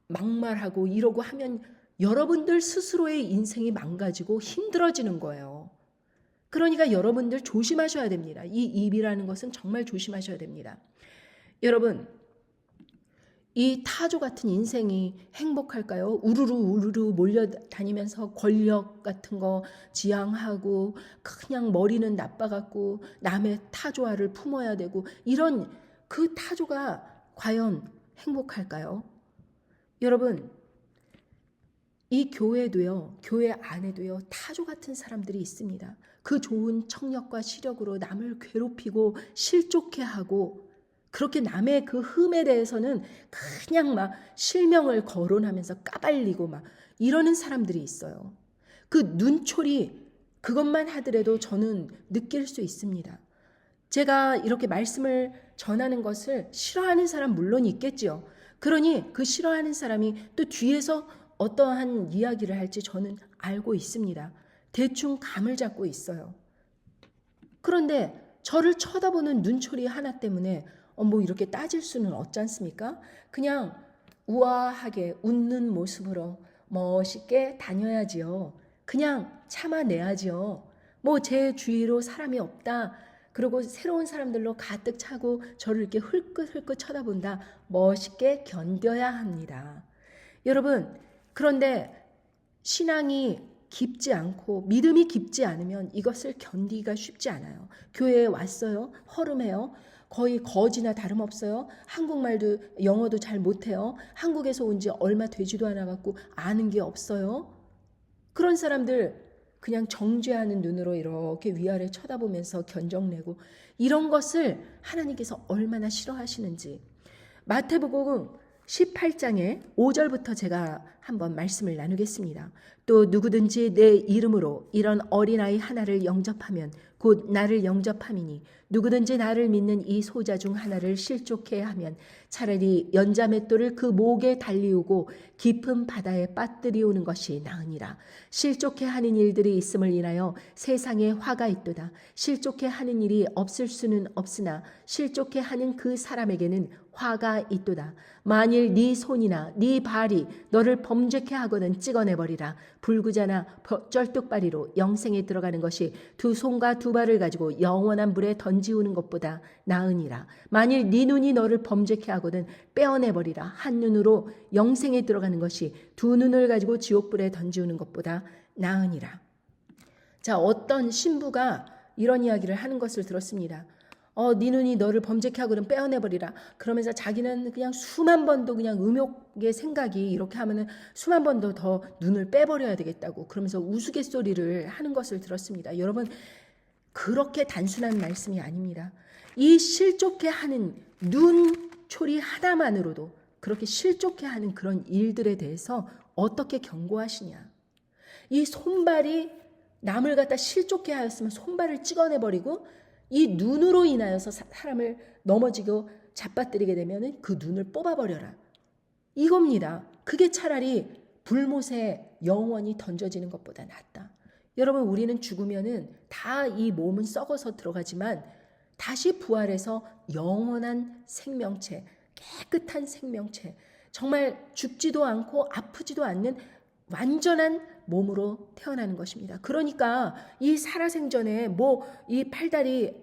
막말하고 이러고 하면 여러분들 스스로의 인생이 망가지고 힘들어지는 거예요. 그러니까 여러분들 조심하셔야 됩니다. 이 입이라는 것은 정말 조심하셔야 됩니다. 여러분, 이 타조 같은 인생이 행복할까요? 우르르 몰려다니면서 권력 같은 거 지향하고 그냥 머리는 나빠갖고 남의 타조화를 품어야 되고 이런 그 타조가 과연 행복할까요? 여러분, 이 교회도요, 교회 안에도요, 타조 같은 사람들이 있습니다. 그 좋은 청력과 시력으로 남을 괴롭히고 실족해 하고 그렇게 남의 그 흠에 대해서는 그냥 막 실명을 거론하면서 까발리고 막 이러는 사람들이 있어요. 그 눈초리 그것만 하더라도 저는 느낄 수 있습니다. 제가 이렇게 말씀을 전하는 것을 싫어하는 사람 물론 있겠지요. 그러니 그 싫어하는 사람이 또 뒤에서 어떠한 이야기를 할지 저는 알고 있습니다. 대충 감을 잡고 있어요. 그런데 저를 쳐다보는 눈초리 하나 때문에 뭐 이렇게 따질 수는 없지 않습니까? 그냥 우아하게 웃는 모습으로 멋있게 다녀야지요. 그냥 참아내야지요. 뭐 제 주위로 사람이 없다. 그리고 새로운 사람들로 가득 차고 저를 이렇게 흘끗흘끗 쳐다본다. 멋있게 견뎌야 합니다. 여러분, 그런데 신앙이 깊지 않고 믿음이 깊지 않으면 이것을 견디기가 쉽지 않아요. 교회에 왔어요. 허름해요. 거의 거지나 다름없어요. 한국말도 영어도 잘 못해요. 한국에서 온 지 얼마 되지도 않아 갖고 아는 게 없어요. 그런 사람들 그냥 정죄하는 눈으로 이렇게 위아래 쳐다보면서 견적내고 이런 것을 하나님께서 얼마나 싫어하시는지 마태복음 18장의 5절부터 제가 한번 말씀을 나누겠습니다. 또 누구든지 내 이름으로 이런 어린아이 하나를 영접하면 곧 나를 영접함이니 누구든지 나를 믿는 이 소자 중 하나를 실족해 하면 차라리 연자맷돌을 그 목에 달리우고 깊은 바다에 빠뜨리우는 것이 나으니라. 실족해 하는 일들이 있음을 인하여 세상에 화가 있도다. 실족해 하는 일이 없을 수는 없으나 실족해 하는 그 사람에게는 화가 있도다. 만일 네 손이나 네 발이 너를 범죄케 하거든 찍어내버리라. 불구자나 쩔뚝발이로 영생에 들어가는 것이 두 손과 두 발을 가지고 영원한 불에 던지우는 것보다 나으니라. 만일 네 눈이 너를 범죄케 하거든 빼어내버리라. 한 눈으로 영생에 들어가는 것이 두 눈을 가지고 지옥불에 던지우는 것보다 나으니라. 자, 어떤 신부가 이런 이야기를 하는 것을 들었습니다. 네 눈이 너를 범죄케 하고는 빼어내버리라. 그러면서 자기는 그냥 수만 번도 그냥 음욕의 생각이 이렇게 하면은 수만 번도 더 눈을 빼버려야 되겠다고 그러면서 우스갯소리를 하는 것을 들었습니다. 여러분, 그렇게 단순한 말씀이 아닙니다. 이 실족해 하는 눈초리 하나만으로도 그렇게 실족해 하는 그런 일들에 대해서 어떻게 경고하시냐. 이 손발이 남을 갖다 실족해 하였으면 손발을 찍어내버리고 이 눈으로 인하여서 사람을 넘어지고 잡아뜨리게 되면 그 눈을 뽑아버려라. 이겁니다. 그게 차라리 불못에 영원히 던져지는 것보다 낫다. 여러분, 우리는 죽으면은 다 이 몸은 썩어서 들어가지만 다시 부활해서 영원한 생명체, 깨끗한 생명체, 정말 죽지도 않고 아프지도 않는 완전한 몸으로 태어나는 것입니다. 그러니까 이 살아생전에 이 팔다리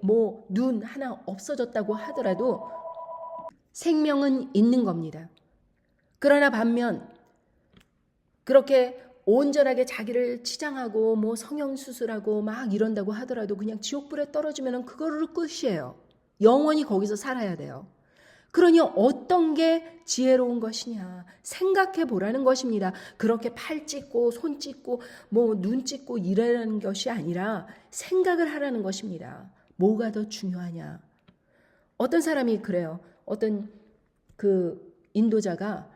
눈 하나 없어졌다고 하더라도 생명은 있는 겁니다. 그러나 반면 그렇게 온전하게 자기를 치장하고 성형수술하고 막 이런다고 하더라도 그냥 지옥불에 떨어지면 그거로 끝이에요. 영원히 거기서 살아야 돼요. 그러니 어떤 게 지혜로운 것이냐 생각해 보라는 것입니다. 그렇게 팔 찢고 손 찢고 눈 찢고 이러라는 것이 아니라 생각을 하라는 것입니다. 뭐가 더 중요하냐. 어떤 사람이 그래요. 어떤 그 인도자가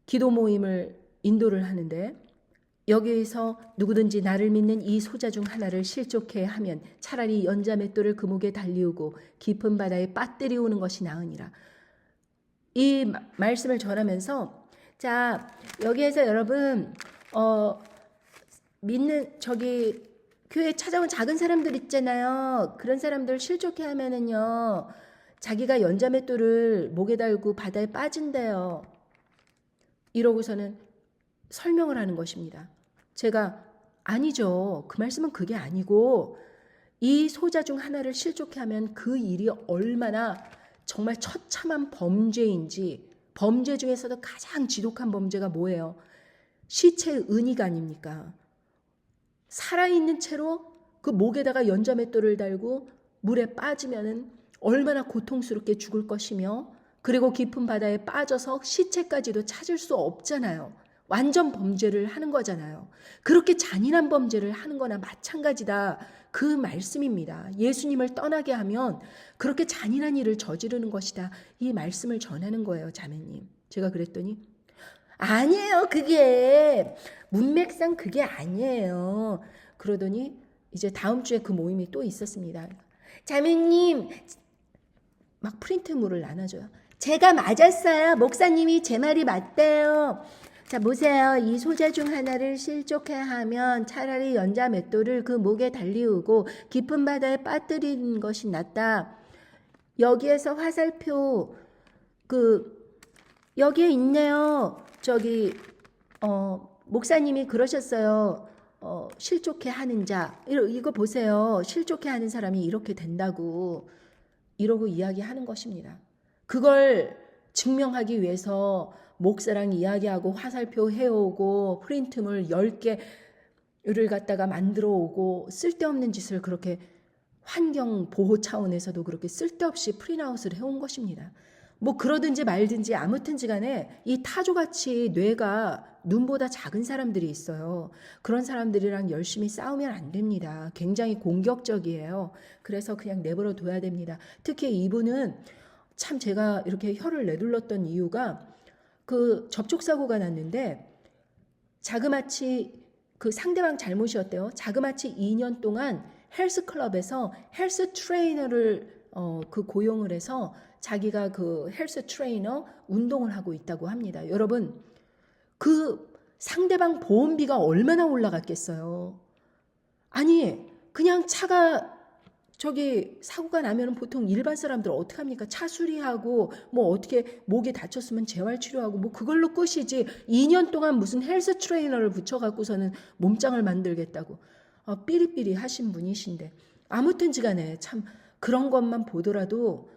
기도 모임을 인도를 하는데 여기에서 누구든지 나를 믿는 이 소자 중 하나를 실족해 하면 차라리 연자맷돌을 그 목에 달리우고 깊은 바다에 빠뜨리우는 것이 나으니라. 이 말씀을 전하면서 자, 여기에서 여러분 믿는 저기 교회에 찾아온 작은 사람들 있잖아요. 그런 사람들 실족해 하면은요 자기가 연자맷돌을 목에 달고 바다에 빠진대요. 이러고서는 설명을 하는 것입니다. 제가 아니죠. 그 말씀은 그게 아니고 이 소자 중 하나를 실족해 하면 그 일이 얼마나 정말 처참한 범죄인지, 범죄 중에서도 가장 지독한 범죄가 뭐예요? 시체의 은이가 아닙니까? 살아있는 채로 그 목에다가 연자맷돌을 달고 물에 빠지면은 얼마나 고통스럽게 죽을 것이며 그리고 깊은 바다에 빠져서 시체까지도 찾을 수 없잖아요. 완전 범죄를 하는 거잖아요. 그렇게 잔인한 범죄를 하는 거나 마찬가지다. 그 말씀입니다. 예수님을 떠나게 하면 그렇게 잔인한 일을 저지르는 것이다. 이 말씀을 전하는 거예요, 자매님. 제가 그랬더니 아니에요. 그게 문맥상 그게 아니에요. 그러더니 이제 다음 주에 그 모임이 또 있었습니다. 자매님 막 프린트물을 나눠줘요. 제가 맞았어요. 목사님이 제 말이 맞대요. 자, 보세요. 이 소자 중 하나를 실족해 하면 차라리 연자맷돌을 그 목에 달리우고 깊은 바다에 빠뜨리는 것이 낫다. 여기에서 화살표 여기에 있네요. 목사님이 그러셨어요. 실족해 하는 자. 이거 보세요. 실족해 하는 사람이 이렇게 된다고 이러고 이야기하는 것입니다. 그걸 증명하기 위해서 목사랑 이야기하고 화살표 해오고 프린트물 10개를 갖다가 만들어 오고 쓸데없는 짓을 그렇게 환경 보호 차원에서도 그렇게 쓸데없이 프린아웃을 해온 것입니다. 뭐 그러든지 말든지 아무튼지 간에 이 타조같이 뇌가 눈보다 작은 사람들이 있어요. 그런 사람들이랑 열심히 싸우면 안 됩니다. 굉장히 공격적이에요. 그래서 그냥 내버려 둬야 됩니다. 특히 이분은 참 제가 이렇게 혀를 내둘렀던 이유가 그 접촉사고가 났는데 자그마치 그 상대방 잘못이었대요. 자그마치 2년 동안 헬스클럽에서 헬스 트레이너를 그 고용을 해서 자기가 그 헬스 트레이너 운동을 하고 있다고 합니다. 여러분, 그 상대방 보험비가 얼마나 올라갔겠어요. 아니, 그냥 차가 저기 사고가 나면 보통 일반 사람들 어떻게 합니까? 차 수리하고 뭐 어떻게 목에 다쳤으면 재활치료하고 뭐 그걸로 끝이지 2년 동안 무슨 헬스 트레이너를 붙여갖고서는 몸짱을 만들겠다고 삐리삐리 하신 분이신데 아무튼지 간에 참 그런 것만 보더라도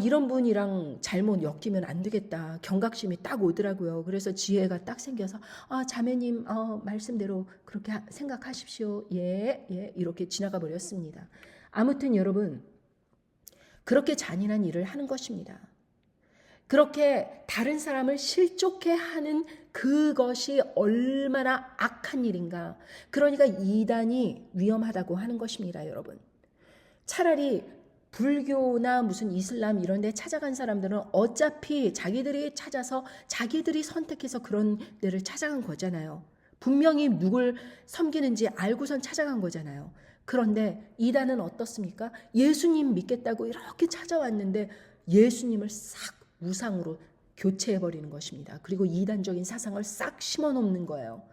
이런 분이랑 잘못 엮이면 안 되겠다. 경각심이 딱 오더라고요. 그래서 지혜가 딱 생겨서 자매님 말씀대로 그렇게 생각하십시오. 예, 이렇게 지나가 버렸습니다. 아무튼 여러분 그렇게 잔인한 일을 하는 것입니다. 그렇게 다른 사람을 실족해 하는 그것이 얼마나 악한 일인가. 그러니까 이단이 위험하다고 하는 것입니다, 여러분. 차라리 불교나 무슨 이슬람 이런 데 찾아간 사람들은 어차피 자기들이 찾아서 자기들이 선택해서 그런 데를 찾아간 거잖아요. 분명히 누굴 섬기는지 알고선 찾아간 거잖아요. 그런데 이단은 어떻습니까? 예수님 믿겠다고 이렇게 찾아왔는데 예수님을 싹 우상으로 교체해버리는 것입니다. 그리고 이단적인 사상을 싹 심어놓는 거예요.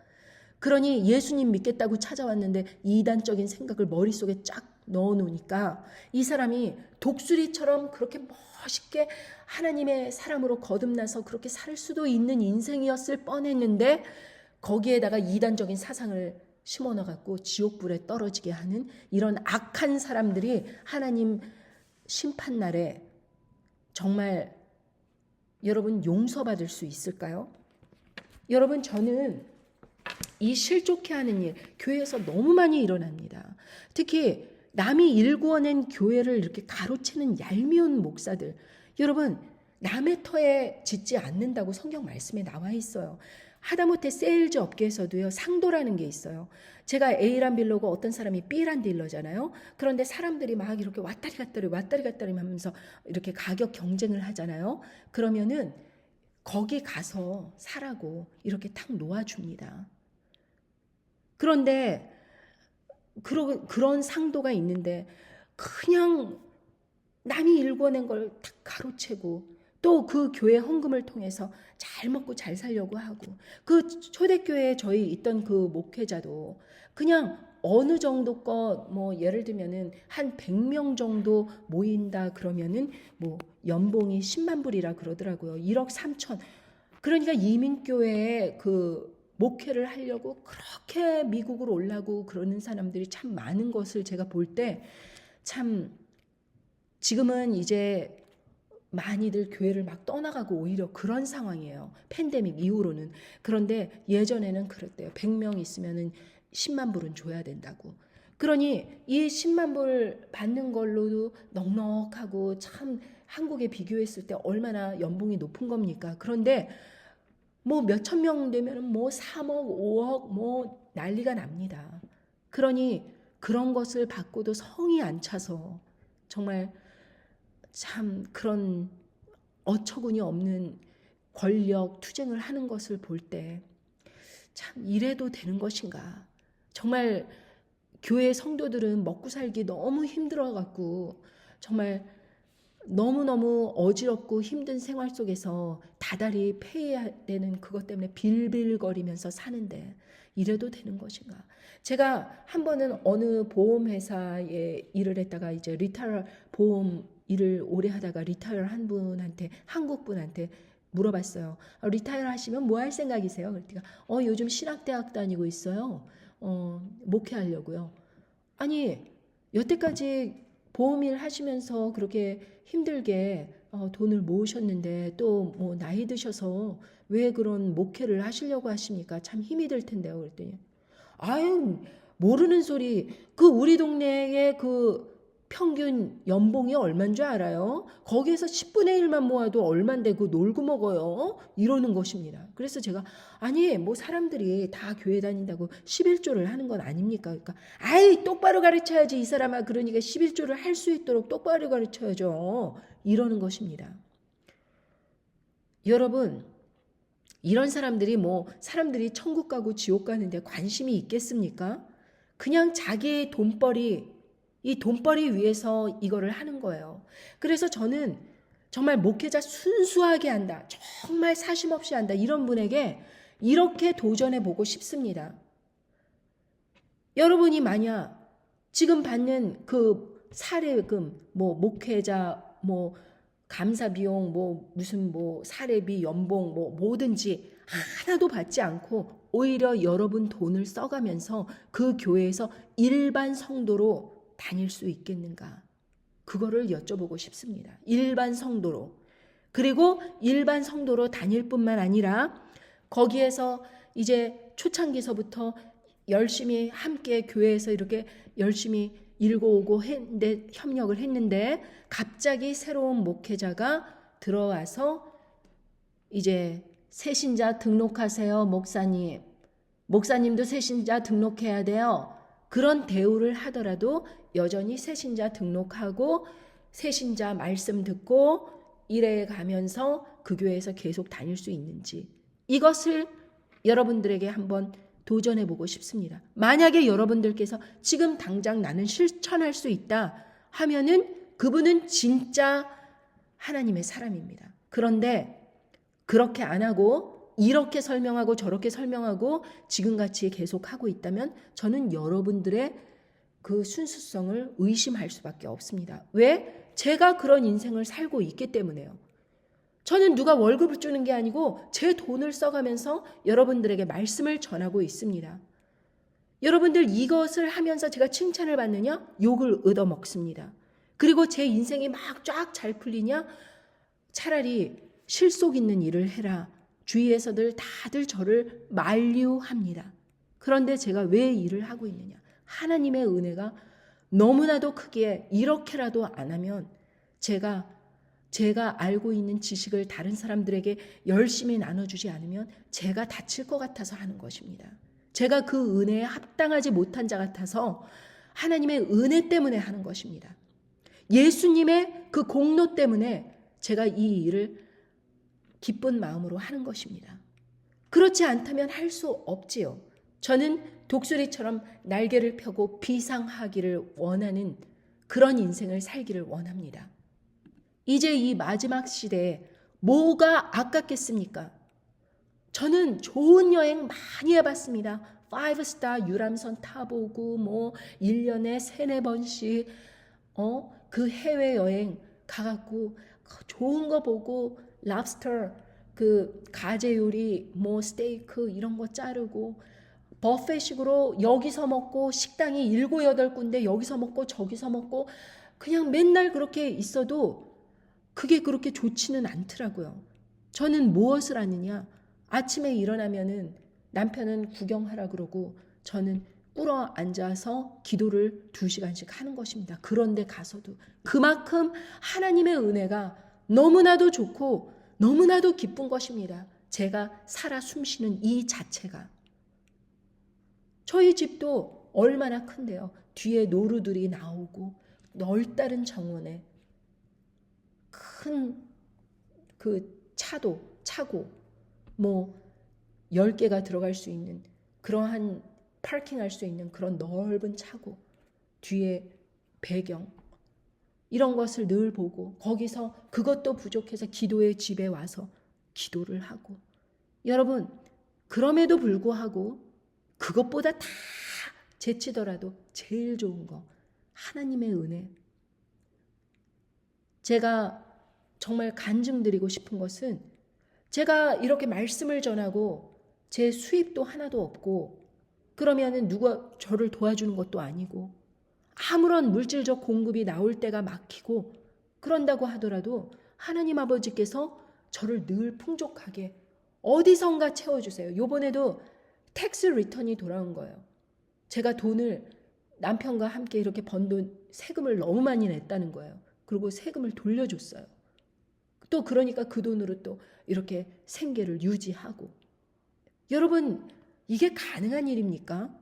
그러니 예수님 믿겠다고 찾아왔는데 이단적인 생각을 머릿속에 쫙 넣어놓으니까 이 사람이 독수리처럼 그렇게 멋있게 하나님의 사람으로 거듭나서 그렇게 살 수도 있는 인생이었을 뻔했는데 거기에다가 이단적인 사상을 심어넣어갖고 지옥불에 떨어지게 하는 이런 악한 사람들이 하나님 심판날에 정말 여러분 용서받을 수 있을까요? 여러분 저는 이 실족해 하는 일 교회에서 너무 많이 일어납니다. 특히 남이 일구어낸 교회를 이렇게 가로채는 얄미운 목사들. 여러분 남의 터에 짖지 않는다고 성경 말씀에 나와 있어요. 하다못해 세일즈 업계에서도요 상도라는 게 있어요. 제가 A란 딜러고 어떤 사람이 B란 딜러잖아요. 그런데 사람들이 막 이렇게 왔다리 갔다리 하면서 이렇게 가격 경쟁을 하잖아요. 그러면은 거기 가서 사라고 이렇게 탁 놓아줍니다. 그런데 그런 상도가 있는데 그냥 남이 일궈낸 걸 탁 가로채고 또 그 교회 헌금을 통해서 잘 먹고 잘 살려고 하고 그 초대교회에 저희 있던 그 목회자도 그냥 어느 정도 뭐 예를 들면은 한 100명 정도 모인다 그러면은 뭐 연봉이 10만 불이라 그러더라고요. 1억 3천. 그러니까 이민교회에 그 목회를 하려고 그렇게 미국으로 올라고 그러는 사람들이 참 많은 것을 제가 볼 때 참 지금은 이제 많이들 교회를 막 떠나가고 오히려 그런 상황이에요. 팬데믹 이후로는. 그런데 예전에는 그랬대요. 100명 있으면은 10만 불은 줘야 된다고. 그러니 이 10만 불 받는 걸로도 넉넉하고 참 한국에 비교했을 때 얼마나 연봉이 높은 겁니까? 그런데 뭐 몇천 명 되면 뭐 3억, 5억 뭐 난리가 납니다. 그러니 그런 것을 받고도 성이 안 차서 정말 참 그런 어처구니 없는 권력 투쟁을 하는 것을 볼 때 참 이래도 되는 것인가. 정말 교회 성도들은 먹고 살기 너무 힘들어갖고 정말 너무너무 어지럽고 힘든 생활 속에서 다달이 패해야 되는 그것 때문에 빌빌거리면서 사는데 이래도 되는 것인가. 제가 한 번은 어느 보험회사에 일을 했다가 이제 리타이어 보험 일을 오래 하다가 리타이어 한 분한테 한국 분한테 물어봤어요. 리타이어 하시면 뭐 할 생각이세요? 그랬더니 요즘 신학대학 다니고 있어요. 목회하려고요. 아니 여태까지 보험일 하시면서 그렇게 힘들게 돈을 모으셨는데 또 뭐 나이 드셔서 왜 그런 목회를 하시려고 하십니까? 참 힘이 들 텐데요. 그랬더니 아유 모르는 소리. 그 우리 동네의 그 평균 연봉이 얼마인 줄 알아요? 거기에서 10분의 1만 모아도 얼만데 그 놀고 먹어요? 이러는 것입니다. 그래서 제가 아니 뭐 사람들이 다 교회 다닌다고 11조를 하는 건 아닙니까? 그러니까 아이 똑바로 가르쳐야지 이 사람아. 그러니까 11조를 할 수 있도록 똑바로 가르쳐야죠. 이러는 것입니다. 여러분 이런 사람들이 뭐 사람들이 천국 가고 지옥 가는데 관심이 있겠습니까? 그냥 자기의 돈벌이 이 돈벌이 위해서 이거를 하는 거예요. 그래서 저는 정말 목회자 순수하게 한다. 정말 사심 없이 한다. 이런 분에게 이렇게 도전해 보고 싶습니다. 여러분이 만약 지금 받는 그 사례금, 뭐 목회자, 뭐 감사 비용, 뭐 무슨 뭐 사례비, 연봉, 뭐 뭐든지 하나도 받지 않고 오히려 여러분 돈을 써가면서 그 교회에서 일반 성도로 다닐 수 있겠는가? 그거를 여쭤보고 싶습니다. 일반 성도로. 그리고 일반 성도로 다닐 뿐만 아니라 거기에서 이제 초창기서부터 열심히 함께 교회에서 이렇게 열심히 일궈오고 했는데 협력을 했는데 갑자기 새로운 목회자가 들어와서 이제 새신자 등록하세요, 목사님. 목사님도 새신자 등록해야 돼요. 그런 대우를 하더라도 여전히 새신자 등록하고 새신자 말씀 듣고 일해 가면서 그 교회에서 계속 다닐 수 있는지 이것을 여러분들에게 한번 도전해 보고 싶습니다. 만약에 여러분들께서 지금 당장 나는 실천할 수 있다 하면은 그분은 진짜 하나님의 사람입니다. 그런데 그렇게 안 하고 이렇게 설명하고 저렇게 설명하고 지금같이 계속 하고 있다면 저는 여러분들의 그 순수성을 의심할 수밖에 없습니다. 왜? 제가 그런 인생을 살고 있기 때문에요. 저는 누가 월급을 주는 게 아니고 제 돈을 써가면서 여러분들에게 말씀을 전하고 있습니다. 여러분들 이것을 하면서 제가 칭찬을 받느냐? 욕을 얻어먹습니다. 그리고 제 인생이 막 쫙 잘 풀리냐? 차라리 실속 있는 일을 해라. 주위에서들 다들 저를 만류합니다. 그런데 제가 왜 일을 하고 있느냐? 하나님의 은혜가 너무나도 크기에 이렇게라도 안 하면 제가 알고 있는 지식을 다른 사람들에게 열심히 나눠주지 않으면 제가 다칠 것 같아서 하는 것입니다. 제가 그 은혜에 합당하지 못한 자 같아서 하나님의 은혜 때문에 하는 것입니다. 예수님의 그 공로 때문에 제가 이 일을 기쁜 마음으로 하는 것입니다. 그렇지 않다면 할 수 없지요. 저는 독수리처럼 날개를 펴고 비상하기를 원하는 그런 인생을 살기를 원합니다. 이제 이 마지막 시대에 뭐가 아깝겠습니까? 저는 좋은 여행 많이 해봤습니다. 5스타 유람선 타보고 뭐 1년에 3-4번씩 그 해외여행 가갖고 좋은 거 보고 랍스터 그 가재 요리 뭐 스테이크 이런 거 자르고 버페식으로 여기서 먹고 식당이 7-8군데 여기서 먹고 저기서 먹고 그냥 맨날 그렇게 있어도 그게 그렇게 좋지는 않더라고요. 저는 무엇을 하느냐? 아침에 일어나면은 남편은 구경하라 그러고 저는 꿇어 앉아서 기도를 2시간씩 하는 것입니다. 그런데 가서도 그만큼 하나님의 은혜가 너무나도 좋고 너무나도 기쁜 것입니다. 제가 살아 숨쉬는 이 자체가. 저희 집도 얼마나 큰데요. 뒤에 노루들이 나오고 넓다른 정원에 큰 그 차고 뭐 10개가 들어갈 수 있는 그러한 파킹할 수 있는 그런 넓은 차고 뒤에 배경 이런 것을 늘 보고 거기서 그것도 부족해서 기도의 집에 와서 기도를 하고 여러분 그럼에도 불구하고 그것보다 다 제치더라도 제일 좋은 거 하나님의 은혜. 제가 정말 간증드리고 싶은 것은 제가 이렇게 말씀을 전하고 제 수입도 하나도 없고 그러면은 누가 저를 도와주는 것도 아니고 아무런 물질적 공급이 나올 때가 막히고 그런다고 하더라도 하나님 아버지께서 저를 늘 풍족하게 어디선가 채워주세요. 요번에도 텍스 리턴이 돌아온 거예요. 제가 돈을 남편과 함께 이렇게 번 돈 세금을 너무 많이 냈다는 거예요. 그리고 세금을 돌려줬어요. 또 그러니까 그 돈으로 또 이렇게 생계를 유지하고. 여러분, 이게 가능한 일입니까?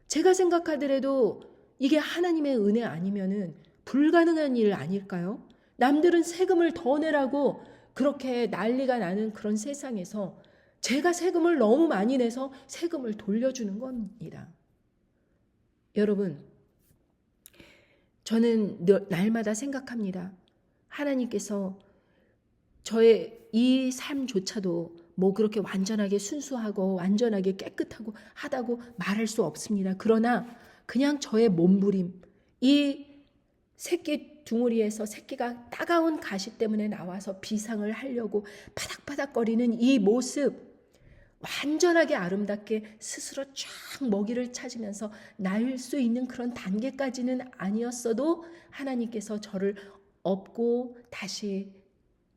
제가 생각하더라도 이게 하나님의 은혜 아니면은 불가능한 일 아닐까요? 남들은 세금을 더 내라고 그렇게 난리가 나는 그런 세상에서 제가 세금을 너무 많이 내서 세금을 돌려주는 겁니다. 여러분, 저는 날마다 생각합니다. 하나님께서 저의 이 삶조차도 뭐 그렇게 완전하게 순수하고 완전하게 깨끗하고 하다고 말할 수 없습니다. 그러나 그냥 저의 몸부림, 이 새끼 둥우리에서 새끼가 따가운 가시 때문에 나와서 비상을 하려고 파닥파닥거리는 이 모습, 완전하게 아름답게 스스로 쫙 먹이를 찾으면서 날 수 있는 그런 단계까지는 아니었어도 하나님께서 저를 업고 다시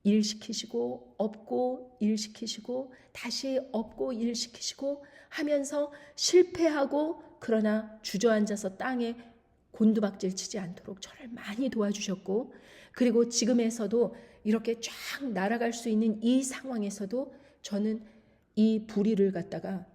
일시키시고 업고 일시키시고 다시 업고 일시키시고 하면서 실패하고 그러나 주저앉아서 땅에 곤두박질 치지 않도록 저를 많이 도와주셨고, 그리고 지금에서도 이렇게 쫙 날아갈 수 있는 이 상황에서도 저는 이 불의를 갖다가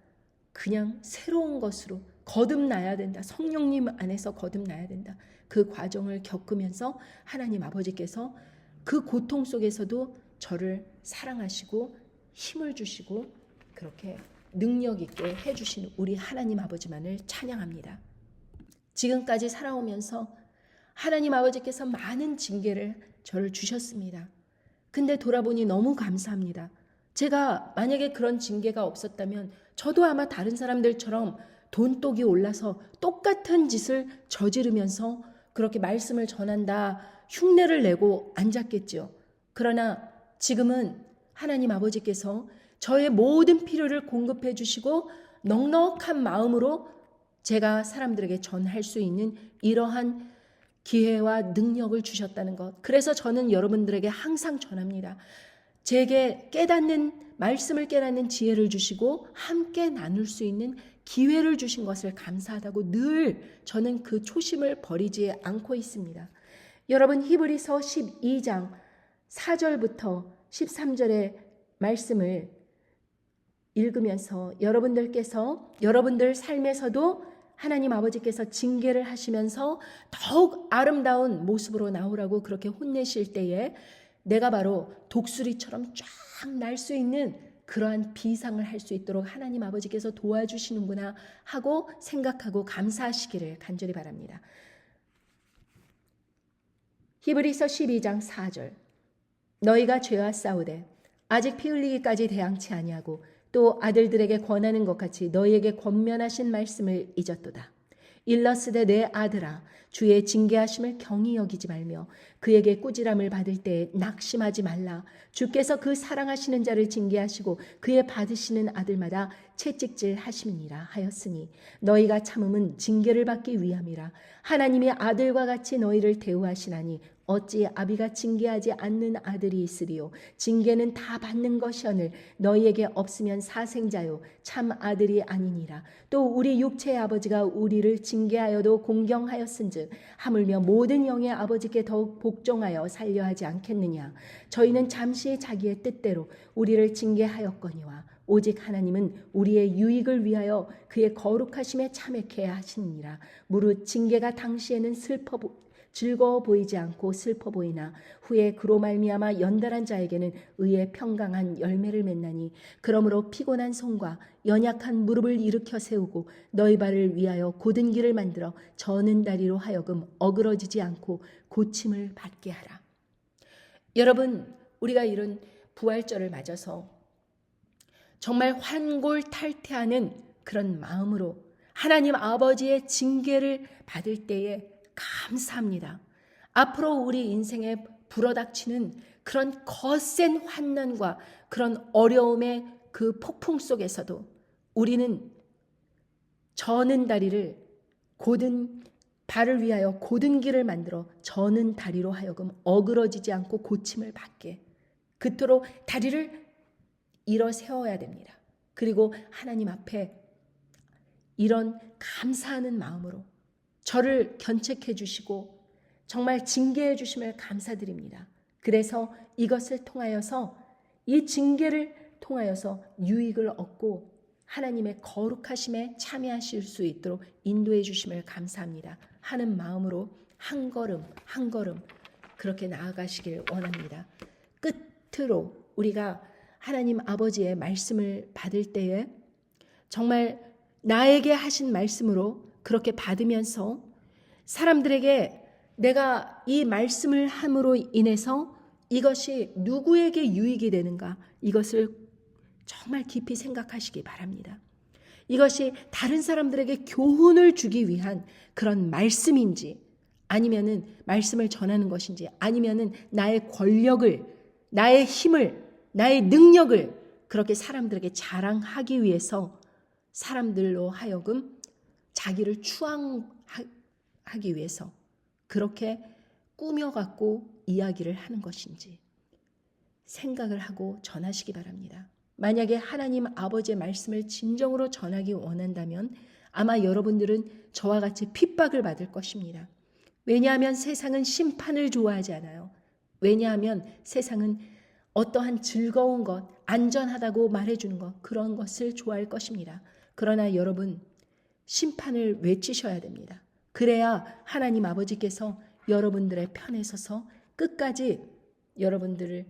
그냥 새로운 것으로 거듭나야 된다. 성령님 안에서 거듭나야 된다. 그 과정을 겪으면서 하나님 아버지께서 그 고통 속에서도 저를 사랑하시고 힘을 주시고 그렇게 능력 있게 해주신 우리 하나님 아버지만을 찬양합니다. 지금까지 살아오면서 하나님 아버지께서 많은 징계를 저를 주셨습니다. 근데 돌아보니 너무 감사합니다. 제가 만약에 그런 징계가 없었다면 저도 아마 다른 사람들처럼 돈독이 올라서 똑같은 짓을 저지르면서 그렇게 말씀을 전한다, 흉내를 내고 앉았겠죠. 그러나 지금은 하나님 아버지께서 저의 모든 필요를 공급해 주시고 넉넉한 마음으로 제가 사람들에게 전할 수 있는 이러한 기회와 능력을 주셨다는 것. 그래서 저는 여러분들에게 항상 전합니다. 제게 말씀을 깨닫는 지혜를 주시고 함께 나눌 수 있는 기회를 주신 것을 감사하다고 늘 저는 그 초심을 버리지 않고 있습니다. 여러분, 히브리서 12장 4절부터 13절의 말씀을 읽으면서 여러분들 삶에서도 하나님 아버지께서 징계를 하시면서 더욱 아름다운 모습으로 나오라고 그렇게 혼내실 때에 내가 바로 독수리처럼 쫙 날 수 있는 그러한 비상을 할 수 있도록 하나님 아버지께서 도와주시는구나 하고 생각하고 감사하시기를 간절히 바랍니다. 히브리서 12장 4절. 너희가 죄와 싸우되 아직 피 흘리기까지 대항치 아니하고 또 아들들에게 권하는 것 같이 너희에게 권면하신 말씀을 잊었도다. 일러스되 내 아들아 주의 징계하심을 경히 여기지 말며 그에게 꾸지람을 받을 때에 낙심하지 말라. 주께서 그 사랑하시는 자를 징계하시고 그의 받으시는 아들마다 채찍질 하심이니라 하였으니 너희가 참음은 징계를 받기 위함이라. 하나님이 아들과 같이 너희를 대우하시나니 어찌 아비가 징계하지 않는 아들이 있으리요. 징계는 다 받는 것이오늘 너희에게 없으면 사생자요 참 아들이 아니니라. 또 우리 육체의 아버지가 우리를 징계하여도 공경하였은즉 하물며 모든 영의 아버지께 더욱 복종하여 살려 하지 않겠느냐. 저희는 잠시 자기의 뜻대로 우리를 징계하였거니와 오직 하나님은 우리의 유익을 위하여 그의 거룩하심에 참여케 하시니라. 무릇 징계가 당시에는 즐거워 보이지 않고 슬퍼 보이나 후에 그로 말미암아 연달한 자에게는 의의 평강한 열매를 맺나니 그러므로 피곤한 손과 연약한 무릎을 일으켜 세우고 너희 발을 위하여 곧은 길을 만들어 저는 다리로 하여금 어그러지지 않고 고침을 받게 하라. 여러분, 우리가 이런 부활절을 맞아서 정말 환골탈태하는 그런 마음으로 하나님 아버지의 징계를 받을 때에 감사합니다. 앞으로 우리 인생에 불어닥치는 그런 거센 환난과 그런 어려움의 그 폭풍 속에서도 우리는 저는 다리를 곧은 발을 위하여 곧은 길을 만들어 저는 다리로 하여금 어그러지지 않고 고침을 받게 그토록 다리를 일어 세워야 됩니다. 그리고 하나님 앞에 이런 감사하는 마음으로 저를 견책해 주시고 정말 징계해 주심을 감사드립니다. 그래서 이것을 통하여서 이 징계를 통하여서 유익을 얻고 하나님의 거룩하심에 참여하실 수 있도록 인도해 주심을 감사합니다 하는 마음으로 한 걸음 한 걸음 그렇게 나아가시길 원합니다. 끝으로 우리가 하나님 아버지의 말씀을 받을 때에 정말 나에게 하신 말씀으로 그렇게 받으면서 사람들에게 내가 이 말씀을 함으로 인해서 이것이 누구에게 유익이 되는가 이것을 정말 깊이 생각하시기 바랍니다. 이것이 다른 사람들에게 교훈을 주기 위한 그런 말씀인지 아니면은 말씀을 전하는 것인지 아니면은 나의 권력을 나의 힘을 나의 능력을 그렇게 사람들에게 자랑하기 위해서 사람들로 하여금 자기를 추앙하기 위해서 그렇게 꾸며갖고 이야기를 하는 것인지 생각을 하고 전하시기 바랍니다. 만약에 하나님 아버지의 말씀을 진정으로 전하기 원한다면 아마 여러분들은 저와 같이 핍박을 받을 것입니다. 왜냐하면 세상은 심판을 좋아하지 않아요. 왜냐하면 세상은 어떠한 즐거운 것, 안전하다고 말해주는 것, 그런 것을 좋아할 것입니다. 그러나 여러분, 심판을 외치셔야 됩니다. 그래야 하나님 아버지께서 여러분들의 편에 서서 끝까지 여러분들을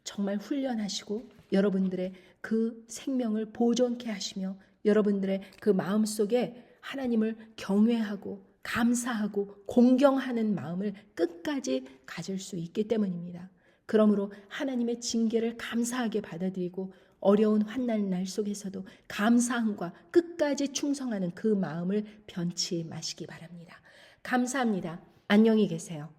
정말 훈련하시고 여러분들의 그 생명을 보존케 하시며 여러분들의 그 마음속에 하나님을 경외하고 감사하고 공경하는 마음을 끝까지 가질 수 있기 때문입니다. 그러므로 하나님의 징계를 감사하게 받아들이고 어려운 환난 날 속에서도 감사함과 끝까지 충성하는 그 마음을 변치 마시기 바랍니다. 감사합니다. 안녕히 계세요.